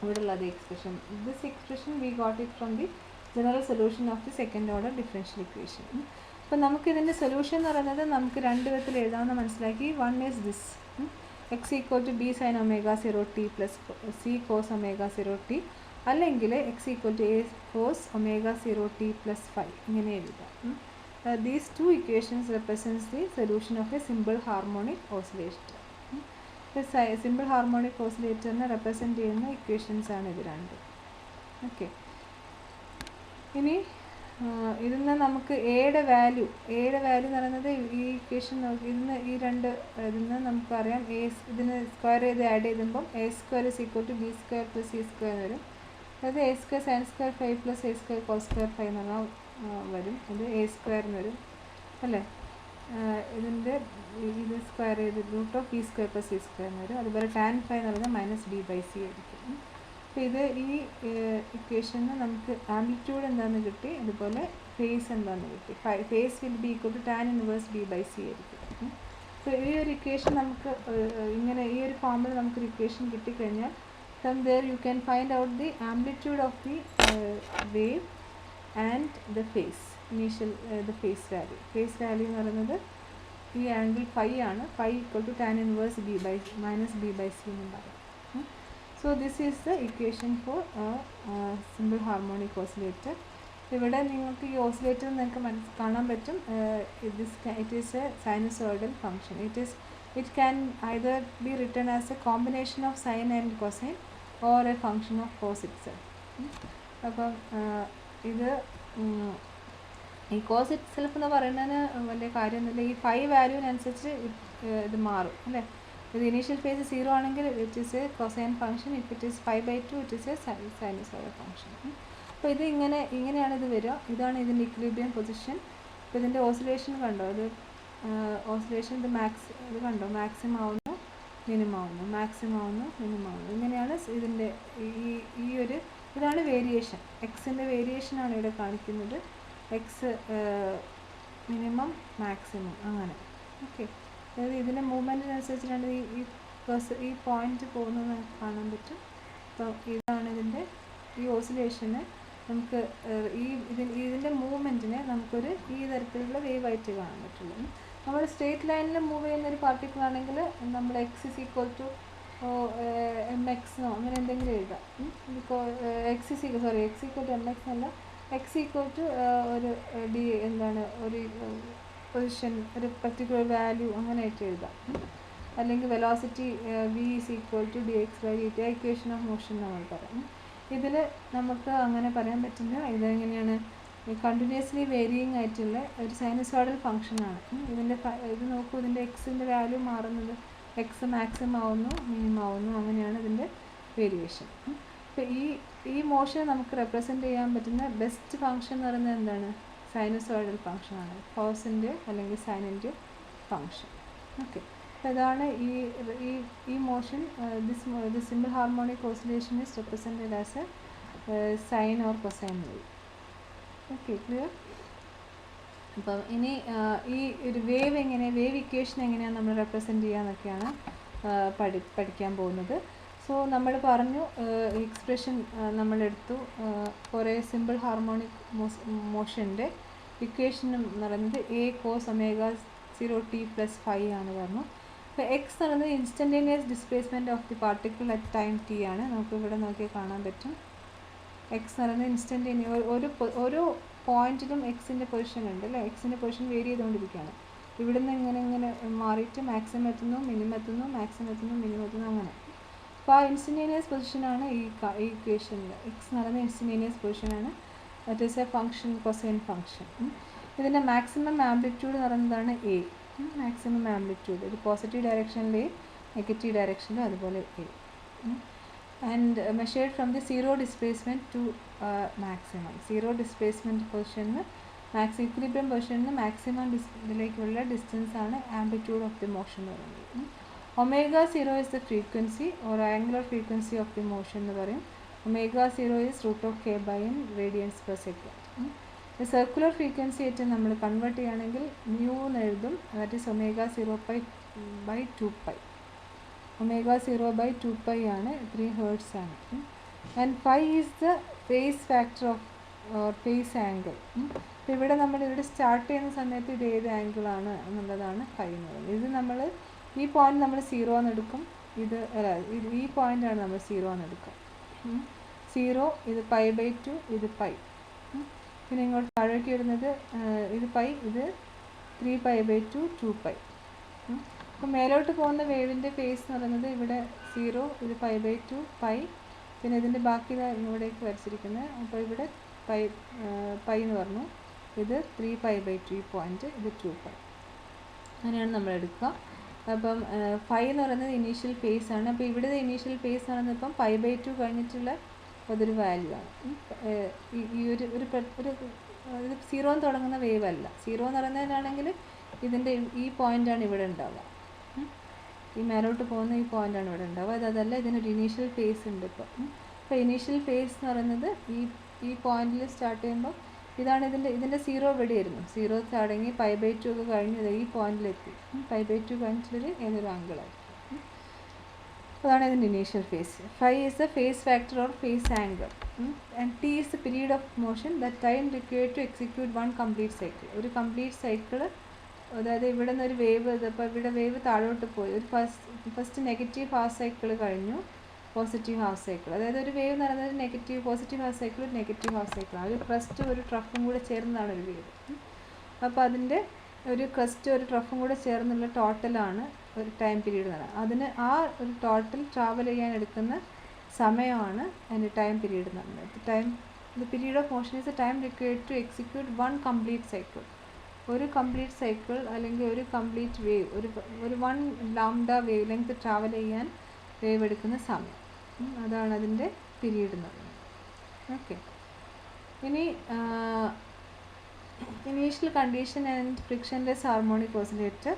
ഇവിടെയുള്ള അതേ expression. This expression we got it from the general solution of the second order differential equation. അപ്പോൾ നമുക്കിതിൻ്റെ സൊല്യൂഷൻ എന്ന് പറയുന്നത് നമുക്ക് രണ്ട് വിധത്തിൽ എഴുതാമെന്ന് മനസ്സിലാക്കി. One is this, X equal to B sine omega 0 T plus C cos omega 0 T, അല്ലെങ്കിൽ X equal to A cos omega 0 T plus five, ഇങ്ങനെ എഴുതാം. These two equations represents the solution of a simple harmonic oscillator. Simple harmonic ഓസിലേറ്ററിനെ represent ചെയ്യുന്ന equations ആണ് ഇത് രണ്ടും. Okay, ഇനി ഇതിൽ നിന്ന് നമുക്ക് എയുടെ വാല്യൂ എന്ന് പറയുന്നത് ഈ ഇക്വേഷൻ ഇതിൽ നിന്ന് നമുക്കറിയാം ഇതിന് സ്ക്വയർ ചെയ്ത് ആഡ് ചെയ്തുമ്പം A square is equal to B square plus C square വരും. അതായത് A square sine square five plus A square cos square five എന്ന് പറഞ്ഞാൽ വരും. ഇത് എ സ്ക്വയറിന് വരും അല്ലേ. ഇതിൻ്റെ ഇത് സ്ക്വയർ ചെയ്ത് root of B square plus c സ്ക്വയറിന് വരും. അതുപോലെ ടാൻ ഫൈവ് എന്ന് പറഞ്ഞാൽ മൈനസ് ബി ബൈ സി ആയിരിക്കും. അപ്പോൾ ഇത് ഈ ഇക്വേഷന് നമുക്ക് ആംപ്ലിറ്റ്യൂഡ് എന്താണെന്ന് കിട്ടി, അതുപോലെ ഫേസ് എന്താണെന്ന് കിട്ടി. Phase will be equal to tan inverse b by c ആയിരിക്കും. അപ്പോൾ ഈ ഒരു ഇക്വേഷൻ നമുക്ക് ഇങ്ങനെ ഈ ഒരു ഫോമിൽ നമുക്കൊരു ഇക്വേഷൻ കിട്ടിക്കഴിഞ്ഞാൽ from there you can find out the amplitude of the wave and the phase initial the phase value എന്ന് പറയുന്നത് ഈ ആംഗിൾ ഫൈ ആണ്. Phi equal to tan inverse b by minus b by c എന്ന് പറയും. So this is the equation for simple harmonic oscillator. ഇവിടെ നിങ്ങൾക്ക് ഈ oscillator നിങ്ങൾക്ക് കാണാൻ പറ്റും. It is a sinusoidal function. It can either be written as a combination of sine and cosine or a function of cos itself. അപ്പം ഇത് ഈ cos itself എന്ന് പറയുന്നതിന് വലിയ കാര്യമൊന്നുമില്ല. ഈ ഫൈ വാല്യൂവിനനുസരിച്ച് ഇത് മാറും അല്ലേ. ഇത് ഇനീഷ്യൽ ഫേസ് 0 ആണെങ്കിൽ it is A cosine function. If it is 5/2 it is a sinusoidal function. അപ്പോൾ ഇത് ഇങ്ങനെയാണ് ഇത് വരിക. ഇതാണ് ഇതിൻ്റെ ഇക്വിലിബ്രിയം പൊസിഷൻ. അപ്പോൾ ഇതിൻ്റെ ഓസിലേഷൻ കണ്ടോ, ഇത് ഓസിലേഷൻ ഇത് കണ്ടോ, മാക്സിമം ആവുന്നു മിനിമം ആവുന്നു, മാക്സിമം ആവുന്നു മിനിമം ആവുന്നു. ഇങ്ങനെയാണ് ഇതിൻ്റെ ഇതാണ് വേരിയേഷൻ. എക്സിൻ്റെ വേരിയേഷനാണ് ഇവിടെ കാണിക്കുന്നത്. എക്സ് മിനിമം മാക്സിമം അങ്ങനെ. ഓക്കെ, അതായത് ഇതിൻ്റെ മൂവ്മെൻറ്റിനനുസരിച്ചിട്ടാണ് ഈ പോയിൻ്റ് പോകുന്നത് കാണാൻ പറ്റും. അപ്പോൾ ഇതാണ് ഇതിൻ്റെ ഈ ഓസിലേഷന് നമുക്ക് ഇതിൻ്റെ മൂവ്മെൻറ്റിനെ നമുക്കൊരു ഈ തരത്തിലുള്ള വേവായിട്ട് കാണാൻ പറ്റുള്ളൂ. നമ്മൾ സ്ട്രേറ്റ് ലൈനിൽ മൂവ് ചെയ്യുന്ന ഒരു പാർട്ടിക്കിൾ ആണെങ്കിൽ നമ്മൾ x is equal to mx അങ്ങനെ എന്തെങ്കിലും എഴുതാം. എക്സ് ഈക്വൽ ടു mx എന്നല്ല, എക്സ് ഈക്വൽ ടു ഒരു ഒരു പൊസിഷൻ, ഒരു പർട്ടിക്കുലർ വാല്യൂ അങ്ങനെ ആയിട്ട് എഴുതാം. അല്ലെങ്കിൽ velocity v is equal to dx/dt, equation of motion നമ്മൾ പറയാം. ഇതിൽ നമുക്ക് അങ്ങനെ പറയാൻ പറ്റില്ല. ഇതെങ്ങനെയാണ് കണ്ടിന്യൂസ്ലി വേരിയിങ് ആയിട്ടുള്ള ഒരു സൈനസോയ്ഡൽ ഫംഗ്ഷനാണ്. ഇത് നോക്കൂ, ഇതിൻ്റെ എക്സിൻ്റെ വാല്യൂ മാറുന്നത്, എക്സ് മാക്സിമം ആവുന്നു, മിനിമം ആവുന്നു, അങ്ങനെയാണ് ഇതിൻ്റെ വേരിയേഷൻ. അപ്പോൾ ഈ മോഷനെ നമുക്ക് റെപ്രസെൻ്റ് ചെയ്യാൻ പറ്റുന്ന ബെസ്റ്റ് ഫംഗ്ഷൻ എന്ന് പറയുന്നത് എന്താണ്? സൈനസോയ്ഡൽ ഫംഗ്ഷനാണ്, കോസിൻ്റെ അല്ലെങ്കിൽ സൈനിൻ്റെ ഫംഗ്ഷൻ. ഓക്കെ, അപ്പോൾ ഇതാണ് ഈ motion. This simple harmonic oscillation is represented as a sine or cosine wave. Okay, clear? അപ്പം ഇനി ഈ ഒരു വേവ് ഇക്വേഷൻ എങ്ങനെയാണ് നമ്മൾ റെപ്രസെൻറ്റ് ചെയ്യാന്നൊക്കെയാണ് പഠിക്കാൻ പോകുന്നത്. സോ നമ്മൾ പറഞ്ഞു, എക്സ്പ്രഷൻ നമ്മളെടുത്തു. കുറേ സിമ്പിൾ ഹാർമോണിക് മോഷൻ്റെ ഇക്വേഷൻ എന്ന് പറയുന്നത് a cos ω0t + phi ആണ് പറഞ്ഞു. അപ്പോൾ എക്സ് എന്ന് പറയുന്നത് instantaneous displacement of the particle at time t ആണ്. നമുക്ക് ഇവിടെ നോക്കിയാൽ കാണാൻ പറ്റും. എക്സ് എന്ന് പറയുന്നത് ഇൻസ്റ്റൻറ്റേനിയസ്, ഓരോ പോയിന്റിലും എക്സിൻ്റെ പൊസിഷൻ ഉണ്ട് അല്ലേ? എക്സിൻ്റെ പൊസിഷൻ വേരി ചെയ്തുകൊണ്ടിരിക്കുകയാണ്. ഇവിടുന്ന് ഇങ്ങനെ മാറിയിട്ട് മാക്സിമം എത്തുന്നു, മിനിമം എത്തുന്നു, മാക്സിമം എത്തുന്നു, മിനിമം എത്തുന്നു, അങ്ങനെ. അപ്പോൾ ആ ഇൻസ്റ്റൻറ്റേനിയസ് പൊസിഷനാണ് ഈ ഇക്വേഷനിൽ. എക്സ് എന്ന് പറയുന്നത് ഇൻസ്റ്റൻറ്റേനിയസ് പൊസിഷനാണ്. That is a function, cosine function. ഇതിൻ്റെ മാക്സിമം ആംപ്ലിറ്റ്യൂഡ് എന്ന് പറയുന്നതാണ് എ. മാക്സിമം ആംപ്ലിറ്റ്യൂഡ് ഒരു പോസിറ്റീവ് ഡയറക്ഷനിൽ, നെഗറ്റീവ് ഡയറക്ഷനിൽ അതുപോലെ A. And measured from the zero displacement to maximum. Zero displacement പൊസിഷനിൽ ഇക്വിലിബ്രിയം പൊസിഷനിൽ മാക്സിമം ഇതിലേക്കുള്ള ഡിസ്റ്റൻസാണ് ആംപ്ലിറ്റ്യൂഡ് ഓഫ് ദി മോഷൻ എന്ന് പറയുന്നത്. ω0 is the frequency or angular frequency of the motion എന്ന് പറയും. ω0 is √k/n radians per second. Circular frequency ആയിട്ട് നമ്മൾ കൺവേർട്ട് ചെയ്യുകയാണെങ്കിൽ മ്യൂ എന്ന് എഴുതും. That is ω0/2π. ω0/2π ആണ്, 3 ഹേർട്സ് ആണ്. And phi is the phase factor of phase angle. അപ്പോൾ ഇവിടെ സ്റ്റാർട്ട് ചെയ്യുന്ന സമയത്ത് ഇത് ഏത് ആംഗിളാണ് എന്നുള്ളതാണ് ഫൈ എന്ന് പറയുന്നത്. ഇത് നമ്മൾ ഈ പോയിന്റ് നമ്മൾ 0 എന്ന് എടുക്കും. ഈ പോയിൻ്റാണ് നമ്മൾ 0 എന്ന് എടുക്കുക. 0, ഇത് π/2, ഇത് π. പിന്നെ ഇങ്ങോട്ട് താഴേക്ക് വരുന്നത് ഇത് π, ഇത് 3π/2, 2π. അപ്പോൾ മേലോട്ട് പോകുന്ന വേവിൻ്റെ ഫേസ് എന്ന് പറയുന്നത് ഇവിടെ 0, ഇത് π/2, π. പിന്നെ ഇതിൻ്റെ ബാക്കി ഇവിടേക്ക് വരച്ചിരിക്കുന്നത്. അപ്പോൾ ഇവിടെ π എന്ന് പറഞ്ഞു, ഇത് 3π/2 ഈ പോയിൻറ്റ്, ഇത് 2π. അങ്ങനെയാണ് നമ്മൾ എടുക്കുക. അപ്പം ഫൈ എന്ന് പറയുന്നത് ഇനീഷ്യൽ ഫേസ് ആണ്. അപ്പോൾ ഇവിടുത്തെ ഇനീഷ്യൽ ഫേസ് എന്ന് പറയുന്നത് ഇപ്പം π/2 കഴിഞ്ഞിട്ടുള്ള അതൊരു വാല്യൂ ആണ്. ഈ ഒരു 0 എന്ന് തുടങ്ങുന്ന വേവ് അല്ല. 0 എന്ന് പറയുന്നതിനാണെങ്കിൽ ഇതിൻ്റെ ഈ പോയിൻ്റാണ് ഇവിടെ ഉണ്ടാവുക. ഈ മേലോട്ട് പോകുന്ന ഈ പോയിൻ്റാണ് ഇവിടെ ഉണ്ടാവുക. അതല്ല, ഇതിനൊരു ഇനീഷ്യൽ ഫേസ് ഉണ്ട് ഇപ്പോൾ. അപ്പോൾ ഇനീഷ്യൽ ഫേസ് എന്ന് പറയുന്നത് ഈ പോയിന്റിൽ സ്റ്റാർട്ട് ചെയ്യുമ്പോൾ ഇതാണ് ഇതിൻ്റെ 0 ഇവിടെ ആയിരുന്നു. 0 തുടങ്ങി π/2 ഒക്കെ കഴിഞ്ഞ് ഈ പോയിന്റിലെത്തി. π/2 കഴിഞ്ഞിട്ടുള്ളൊരു ഏതൊരു ആംഗിളായിരിക്കും. അതാണ് ഇതിൻ്റെ initial phase. Phi is the phase factor or phase angle. And T is the period of motion the time required to execute one complete cycle. ഒരു കംപ്ലീറ്റ് സൈക്കിൾ, അതായത് ഇവിടെ നിന്ന് ഒരു വേവ്, ഇപ്പോൾ ഇവിടെ വേവ് താഴോട്ട് പോയി. ഒരു ഫസ്റ്റ് നെഗറ്റീവ് ഹാഫ് സൈക്കിൾ കഴിഞ്ഞു, പോസിറ്റീവ് ഹാഫ് സൈക്കിൾ. അതായത് ഒരു വേവ് എന്ന് പറയുന്നത് പോസിറ്റീവ് ഹാഫ് സൈക്കിൾ, ഒരു നെഗറ്റീവ് ഹാഫ് സൈക്കിളാണ്. ഒരു ക്രസ്റ്റ് ഒരു ട്രഫും കൂടെ ചേർന്നതാണ് ഒരു വേവ്. അപ്പോൾ അതിൻ്റെ ഒരു ക്രസ്റ്റ് ഒരു ട്രഫും കൂടെ ചേർന്നുള്ള ടോട്ടലാണ് ഒരു ടൈം പീരീഡ് എന്ന് പറയുന്നത്. അതിന് ആ ഒരു ടോട്ടൽ ട്രാവൽ ചെയ്യാൻ എടുക്കുന്ന സമയമാണ് അതിൻ്റെ ടൈം പീരീഡ് എന്ന് പറയുന്നത്. The period of motion is a time required to execute one complete cycle. ഒരു കംപ്ലീറ്റ് സൈക്കിൾ അല്ലെങ്കിൽ ഒരു കംപ്ലീറ്റ് വേവ്, ഒരു 1 ലാംഡ വേവ് ലെങ്ത് ട്രാവൽ ചെയ്യാൻ വേവ് എടുക്കുന്ന സമയം, അതാണ് അതിൻ്റെ പീരീഡ് എന്ന് പറയുന്നത്. ഓക്കെ, ഇനി initial condition and frictionless harmonic oscillator.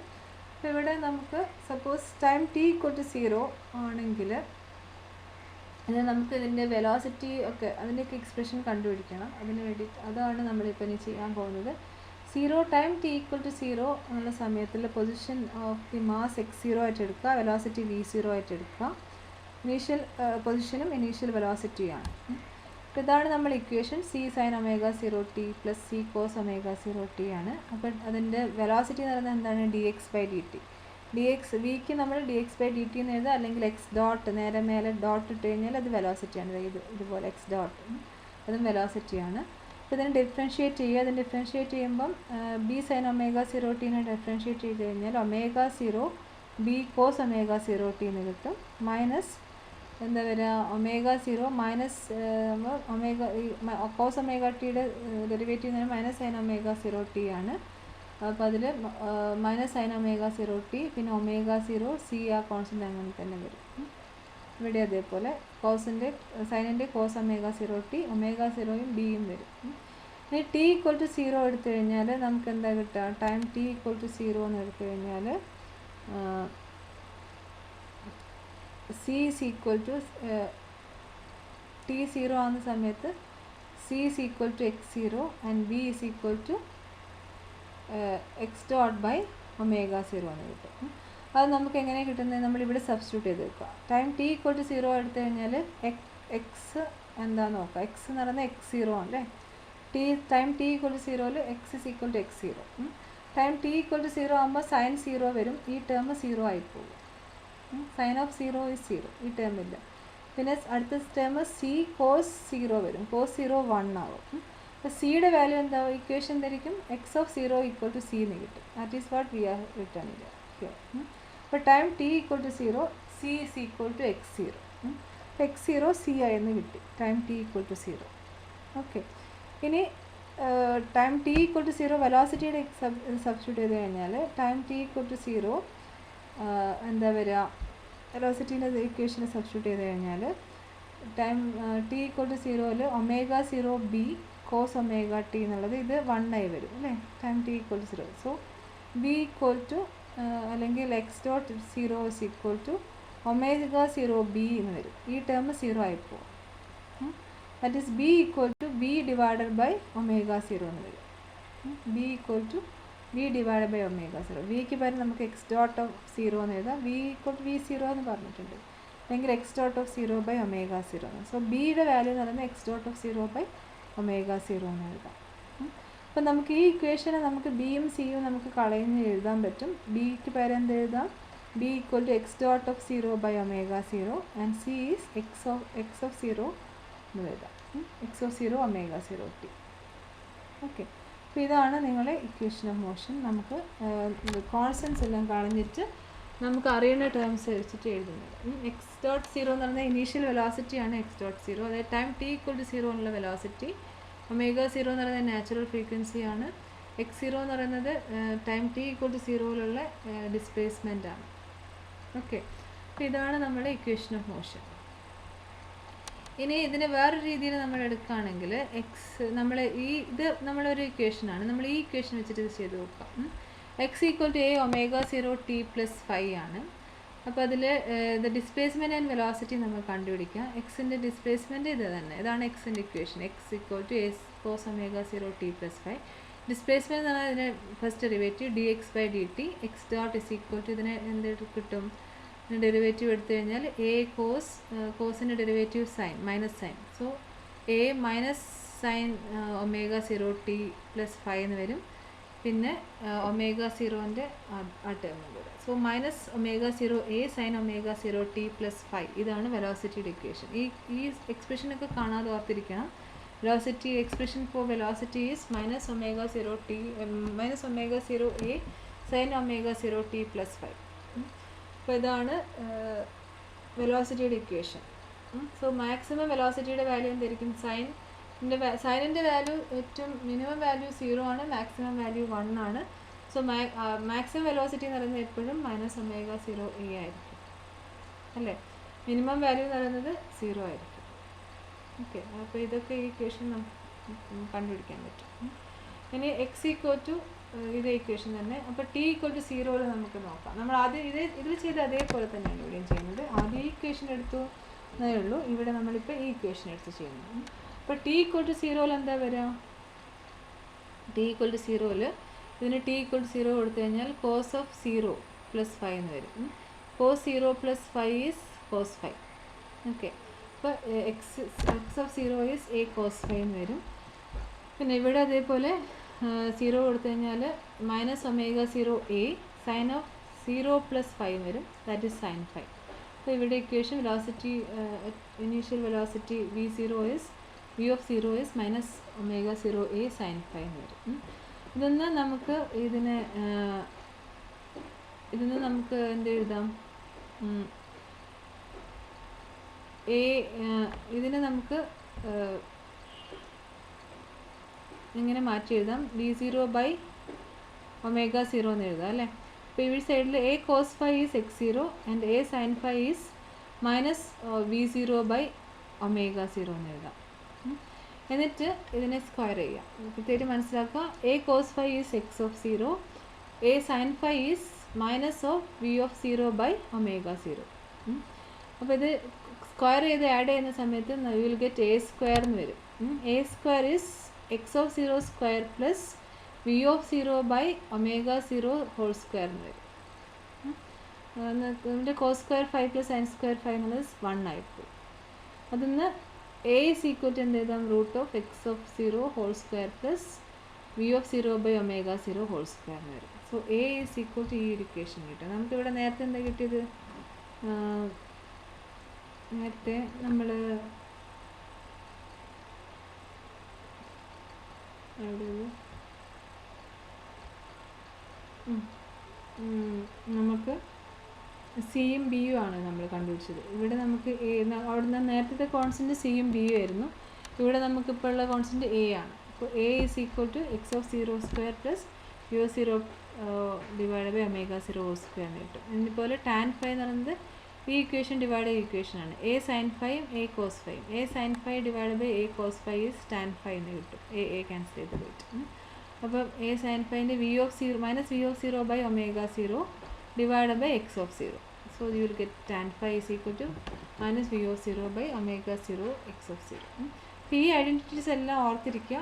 അപ്പോൾ ഇവിടെ നമുക്ക് സപ്പോസ് ടൈം t = 0 ആണെങ്കിൽ ഇത് നമുക്ക് ഇതിൻ്റെ വെലോസിറ്റി ഒക്കെ അതിൻ്റെയൊക്കെ എക്സ്പ്രഷൻ കണ്ടുപിടിക്കണം. അതിന് വേണ്ടിയിട്ട് അതാണ് നമ്മളിപ്പോൾ ഇനി ചെയ്യാൻ പോകുന്നത്. ടൈം t = 0 എന്നുള്ള സമയത്തിൽ position of the mass x0 ആയിട്ട് എടുക്കുക, വെലോസിറ്റി v0 ആയിട്ട് എടുക്കുക. ഇനീഷ്യൽ പൊസിഷനും ഇനീഷ്യൽ വെലോസിറ്റിയാണ്. അപ്പോൾ ഇതാണ് നമ്മൾ equation. C sine omega 0 T plus C cos omega 0 T ആണ്. അപ്പോൾ അതിൻ്റെ വെലോസിറ്റി എന്ന് പറയുന്നത് എന്താണ്? D X by D T. D X വിക്ക് നമ്മൾ D X by D T എന്ന് എഴുതുക, അല്ലെങ്കിൽ എക്സ് ഡോട്ട് നേരെ മേലെ ഡോട്ട് ഇട്ട് കഴിഞ്ഞാൽ അത് വെലോസിറ്റിയാണ്. ഇതുപോലെ എക്സ് ഡോട്ട്, അതും വെലോസിറ്റിയാണ്. അപ്പോൾ ഇതിനെ ഡിഫറൻഷ്യേറ്റ് ചെയ്യുക. അതിന് ഡിഫറൻഷ്യേറ്റ് ചെയ്യുമ്പം ബി സൈൻ ഒമേഗ 0 ടീനെ ഡിഫറൻഷ്യേറ്റ് ചെയ്ത് കഴിഞ്ഞാൽ omega 0 B cos omega 0 T എന്ന് കിട്ടും. മൈനസ് എന്താ വരിക? Omega 0 minus omega cos omega ടിയുടെ ഡെറിവേറ്റീവ് എന്ന് പറഞ്ഞാൽ മൈനസ് സൈൻ ഒമേഗ 0 ടി ആണ്. അപ്പോൾ അതിൽ മൈനസ് സൈൻ ഒമേഗ 0 ടി, പിന്നെ ഒമേഗ 0 സി ആ കോൺസ്റ്റൻ്റ് അങ്ങനെ തന്നെ വരും. ഇവിടെ അതേപോലെ കോസിൻ്റെ സൈനിൻ്റെ കോസ് ഒമേഗ 0 ടി, ഒമേഗ 0യും ബിയും വരും. ഇനി ടി ഈക്വൽ ടു 0 എടുത്തു കഴിഞ്ഞാൽ നമുക്ക് എന്താ കിട്ടുക? ടൈം ടി ഈക്വൽ ടു 0 എന്ന് എടുത്തു കഴിഞ്ഞാൽ C is equal to T 0 ആകുന്ന സമയത്ത് C is equal to x0 and B is equal to X dot by omega 0 എന്ന് കിട്ടും. അത് നമുക്ക് എങ്ങനെ കിട്ടുന്നത്? നമ്മളിവിടെ സബ്സ്റ്റിറ്റ്യൂട്ട് ചെയ്ത് വെക്കുക. ടൈം ടി ഈക്വൽ ടു 0 എടുത്തു കഴിഞ്ഞാൽ എക്സ് എന്താണെന്ന് നോക്കുക. എക്സ് എന്ന് പറയുന്നത് x0 അല്ലേ. ടൈം ടി ഈക്വൽ ടു 0ൽ X is equal to x0. Time T equal to 0 ആകുമ്പോൾ സൈൻ 0 വരും. ഈ ടേം 0 ആയിപ്പോകും. Sine of 0 is 0. ഈ ടേം ഇല്ല. പിന്നെ അടുത്ത ടേം സി കോസ് 0 വരും. കോസ് 0 1 ആവും. അപ്പോൾ സിയുടെ വാല്യൂ എന്താ? ഇക്വേഷൻ എന്തായിരിക്കും? X of 0 equal to C എന്ന് കിട്ടും. That is what we are return here. അപ്പോൾ time T equal to 0 C is equal to x0. x0 C ആയെന്ന് കിട്ടി time T equal to 0. Okay. ഇനി ടൈം ടി ഈക്വൽ ടു 0 വെലോസിറ്റിയുടെ substitute ചെയ്ത് കഴിഞ്ഞാൽ time T equal to 0 എന്താ വരിക? വെലോസിറ്റീൻ്റെ ഇക്വേഷനെ substitute ചെയ്ത് കഴിഞ്ഞാൽ ടൈം ടി ഈക്വൽ ടു 0ൽ omega 0 B cos omega T എന്നുള്ളത് ഇത് 1 ആയി വരും അല്ലേ. Time T equal to 0. So B equal to അല്ലെങ്കിൽ X dot 0 is equal to omega 0 B എന്ന് വരും. ഈ ടേം 0 ആയിപ്പോവും. That is B equal to B divided by omega 0 എന്ന് വരും. B equal to B divided by omega 0. വിക്ക് പകരം നമുക്ക് എക്സ് ഡോട്ട് ഓഫ് 0 എന്ന് എഴുതാം. വി ഈക്വൽ ടു V0 എന്ന് പറഞ്ഞിട്ടുണ്ട്. അല്ലെങ്കിൽ X dot of 0 by omega 0 എന്ന്. സോ ബിയുടെ വാല്യൂ എന്ന് പറയുന്നത് X dot of 0 by omega 0 എന്ന് എഴുതാം. അപ്പം നമുക്ക് ഈ ഇക്വേഷനെ നമുക്ക് ബിയും സിയും നമുക്ക് കളഞ്ഞ് എഴുതാൻ പറ്റും. ബിക്ക് പകരം എന്ത് എഴുതാം? B equal to X dot of 0 by omega 0 and C is X of 0 എന്ന് എഴുതാം. X of 0 omega 0 T. Okay. അപ്പോൾ ഇതാണ് നിങ്ങളെ ഇക്വേഷൻ ഓഫ് മോഷൻ. നമുക്ക് കോൺസ്റ്റൻസ് എല്ലാം കളഞ്ഞിട്ട് നമുക്ക് അറിയുന്ന ടേംസ് വെച്ചിട്ട് എഴുതുന്നത്. എക്സ് ഡോട്ട് 0 എന്ന് പറയുന്നത് ഇനീഷ്യൽ വെലോസിറ്റിയാണ് എക്സ് ഡോട്ട് 0. അതായത് ടൈം ടി ഈക്വൽ ടു 0 എന്നുള്ള വെലോസിറ്റി. ഒമേഗ 0 എന്ന് പറയുന്നത് നാച്ചുറൽ ഫ്രീക്വൻസിയാണ്. x0 എന്ന് പറയുന്നത് ടൈം ടി ഈക്വൽ ടു 0ലുള്ള ഡിസ്പ്ലേസ്മെൻ്റ് ആണ്. ഓക്കെ. അപ്പോൾ ഇതാണ് നമ്മുടെ ഇക്വേഷൻ ഓഫ് മോഷൻ. ഇനി ഇതിനെ വേറൊരു രീതിയിൽ നമ്മൾ എടുക്കുകയാണെങ്കിൽ ഇത് നമ്മളൊരു ഇക്വേഷനാണ്. നമ്മൾ ഈ ഇക്വേഷൻ വെച്ചിട്ട് ഇത് ചെയ്ത് നോക്കാം. X equal to A omega 0 T plus 5 ആണ്. അപ്പോൾ അതിൽ ഡിസ്പ്ലേസ്മെൻറ്റ് ആൻഡ് വെലോസിറ്റി നമ്മൾ കണ്ടുപിടിക്കാം. എക്സിൻ്റെ ഡിസ്പ്ലേസ്മെൻറ്റ് ഇത് തന്നെ. ഇതാണ് എക്സിൻ്റെ equation. X equal to A cos omega 0 T plus 5. Displacement എന്ന് പറഞ്ഞാൽ ഇതിന് first derivative D X by D T. X dot is equal to ഇതിനെ എന്ത് കിട്ടും? ഡെറിവേറ്റീവ് എടുത്തു കഴിഞ്ഞാൽ എ കോസിൻ്റെ derivative sine minus sine. So A minus sine omega 0 T plus 5 എന്ന് വരും. പിന്നെ ഒമേഗ 0ൻ്റെ ആ ടേം കൂടെ. So minus omega 0 A sine omega 0 T plus 5. ഇതാണ് വെലോസിറ്റിയുടെ ഇക്വേഷൻ. ഈ എക്സ്പ്രഷനൊക്കെ കാണാതെ ഓർത്തിരിക്കണം. Velocity expression for velocity is minus omega 0 T minus omega 0 A sine omega 0 T plus 5. അപ്പോൾ ഇതാണ് വെലോസിറ്റിയുടെ ഇക്വേഷൻ. സോ മാക്സിമം വെലോസിറ്റിയുടെ വാല്യൂ എന്തായിരിക്കും? സൈനിൻ്റെ വാല്യൂ ഏറ്റവും മിനിമം വാല്യൂ 0 ആണ്, maximum value 1 ആണ്. സോ മാക്സിമം വെലോസിറ്റി എന്ന് പറയുന്നത് എപ്പോഴും മൈനസ് ഒമേഗ 0 എ ആയിരിക്കും അല്ലേ. മിനിമം വാല്യൂ എന്ന് പറയുന്നത് 0 ആയിരിക്കും. ഓക്കെ. അപ്പോൾ ഇതൊക്കെ ഈ ഇക്വേഷൻ നമുക്ക് കണ്ടുപിടിക്കാൻ പറ്റും. ഇനി എക്സ് ഈക്വൽ ടു ഇതേ ഇക്വേഷൻ തന്നെ. അപ്പോൾ ടി ഈക്വൽ ടു 0ൽ നമുക്ക് നോക്കാം. നമ്മൾ ആദ്യം ഇതിൽ ചെയ്ത് അതേപോലെ തന്നെയാണ് ഇവിടെയും ചെയ്യുന്നത്. ആദ്യം ഈ ഇക്വേഷൻ എടുത്തു എന്നേ ഉള്ളൂ. ഇവിടെ നമ്മളിപ്പോൾ ഈ ഇക്വേഷൻ എടുത്ത് ചെയ്യുന്നു. അപ്പോൾ ടി ഈക്വൽ ടു 0ൽ എന്താ വരിക? ടി ഈക്വൽ ടു 0ൽ ഇതിന് ടി ഈക്വൽ ടു 0 കൊടുത്തു കഴിഞ്ഞാൽ കോസ് ഓഫ് 0 പ്ലസ് 5 എന്ന് വരും. Cos 0 plus 5 is cos 5. Okay. അപ്പോൾ X of zero is A cos phi എന്ന് വരും. പിന്നെ ഇവിടെ അതേപോലെ 0 കൊടുത്തു കഴിഞ്ഞാൽ minus omega 0 A sine of 0 plus 5 വരും, ദാറ്റ് ഈസ് സൈൻ 5. അപ്പോൾ ഇവിടെ equation velocity initial velocity v0 is v of 0 is minus omega 0 A sine 5 എന്ന് വരും. ഇതിന്ന് നമുക്ക് എന്ത് എഴുതാം? ഇതിനെ നമുക്ക് ഇങ്ങനെ മാറ്റി എഴുതാം, v0 ബൈ ഒമേഗ 0 എന്ന് എഴുതാം അല്ലേ. അപ്പോൾ ഈ സൈഡിൽ A cos phi is x0 and A sine phi is minus v0 by omega 0 എന്ന് എഴുതാം. എന്നിട്ട് ഇതിനെ സ്ക്വയർ ചെയ്യാം. കൃത്യമായിട്ട് മനസ്സിലാക്കുക, A cos phi is X of 0, A sine phi is minus of v of 0 by omega 0. അപ്പോൾ ഇത് square ചെയ്ത് ആഡ് ചെയ്യുന്ന സമയത്ത് you will get A square എന്ന് വരും. A square is X of 0 square plus v of 0 by omega 0 whole square എന്ന് വരും. ഇതിൻ്റെ cos square 5 plus sine square 5 എന്നുള്ളത് 1 ആയിപ്പോയി. അതിന്ന് എ ഈസ് ഈക്വൽ ടു എന്ത് എഴുതാം? Root of X of 0 whole square plus v of 0 by omega 0 whole square എന്ന് വരും. So A is equal to ഈ ഇക്വേഷൻ കിട്ടും. നമുക്കിവിടെ നേരത്തെ എന്താ കിട്ടിയത്? നേരത്തെ നമ്മൾ നമുക്ക് സിയും ബിയും ആണ് നമ്മൾ കണ്ടുപിടിച്ചത്. ഇവിടെ നമുക്ക് അവിടുന്ന് നേരത്തെ കോൺസ്റ്റൻറ്റ് സിയും ബിയും ആയിരുന്നു. ഇവിടെ നമുക്കിപ്പോൾ ഉള്ള കോൺസ്റ്റൻറ്റ് എ ആണ്. അപ്പോൾ A is equal to X of 0 square plus v of 0 divide by omega 0 whole square എന്ന് കിട്ടും. ഇതുപോലെ ടാൻ ഫൈ എന്ന് പറയുന്നത് ഈ ഇക്വേഷൻ ഡിവൈഡ് ചെയ്ത ഇക്വേഷനാണ്. A sine 5 A cos 5, A sine 5 divide by A cos 5 is tan 5 എന്ന് കിട്ടും. എ ക്യാൻസൽ ചെയ്ത് പോയിട്ട്. അപ്പം എ സൈൻ 5ൻ്റെ v of 0 minus v of 0 by omega 0 divide by X of 0. So you will get tan 5 is equal to minus v of 0 by omega 0 X of 0. അപ്പോൾ ഈ identities എല്ലാം ഓർത്തിരിക്കുക.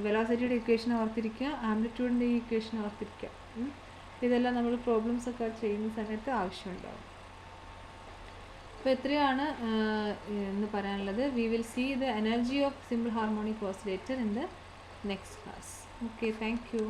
വെലോസിറ്റിയുടെ equation ഓർത്തിരിക്കുക, ആംപ്ലിറ്റ്യൂഡിൻ്റെ ഈ ഇക്വേഷൻ ഓർത്തിരിക്കുക. ഇതെല്ലാം നമ്മൾ പ്രോബ്ലംസ് ഒക്കെ ചെയ്യുന്ന സമയത്ത് ആവശ്യമുണ്ടാകും. അപ്പോൾ എത്രയാണ് എന്ന് പറയാനുള്ളത്. We will see the energy of simple harmonic oscillator in the next class. Okay, thank U.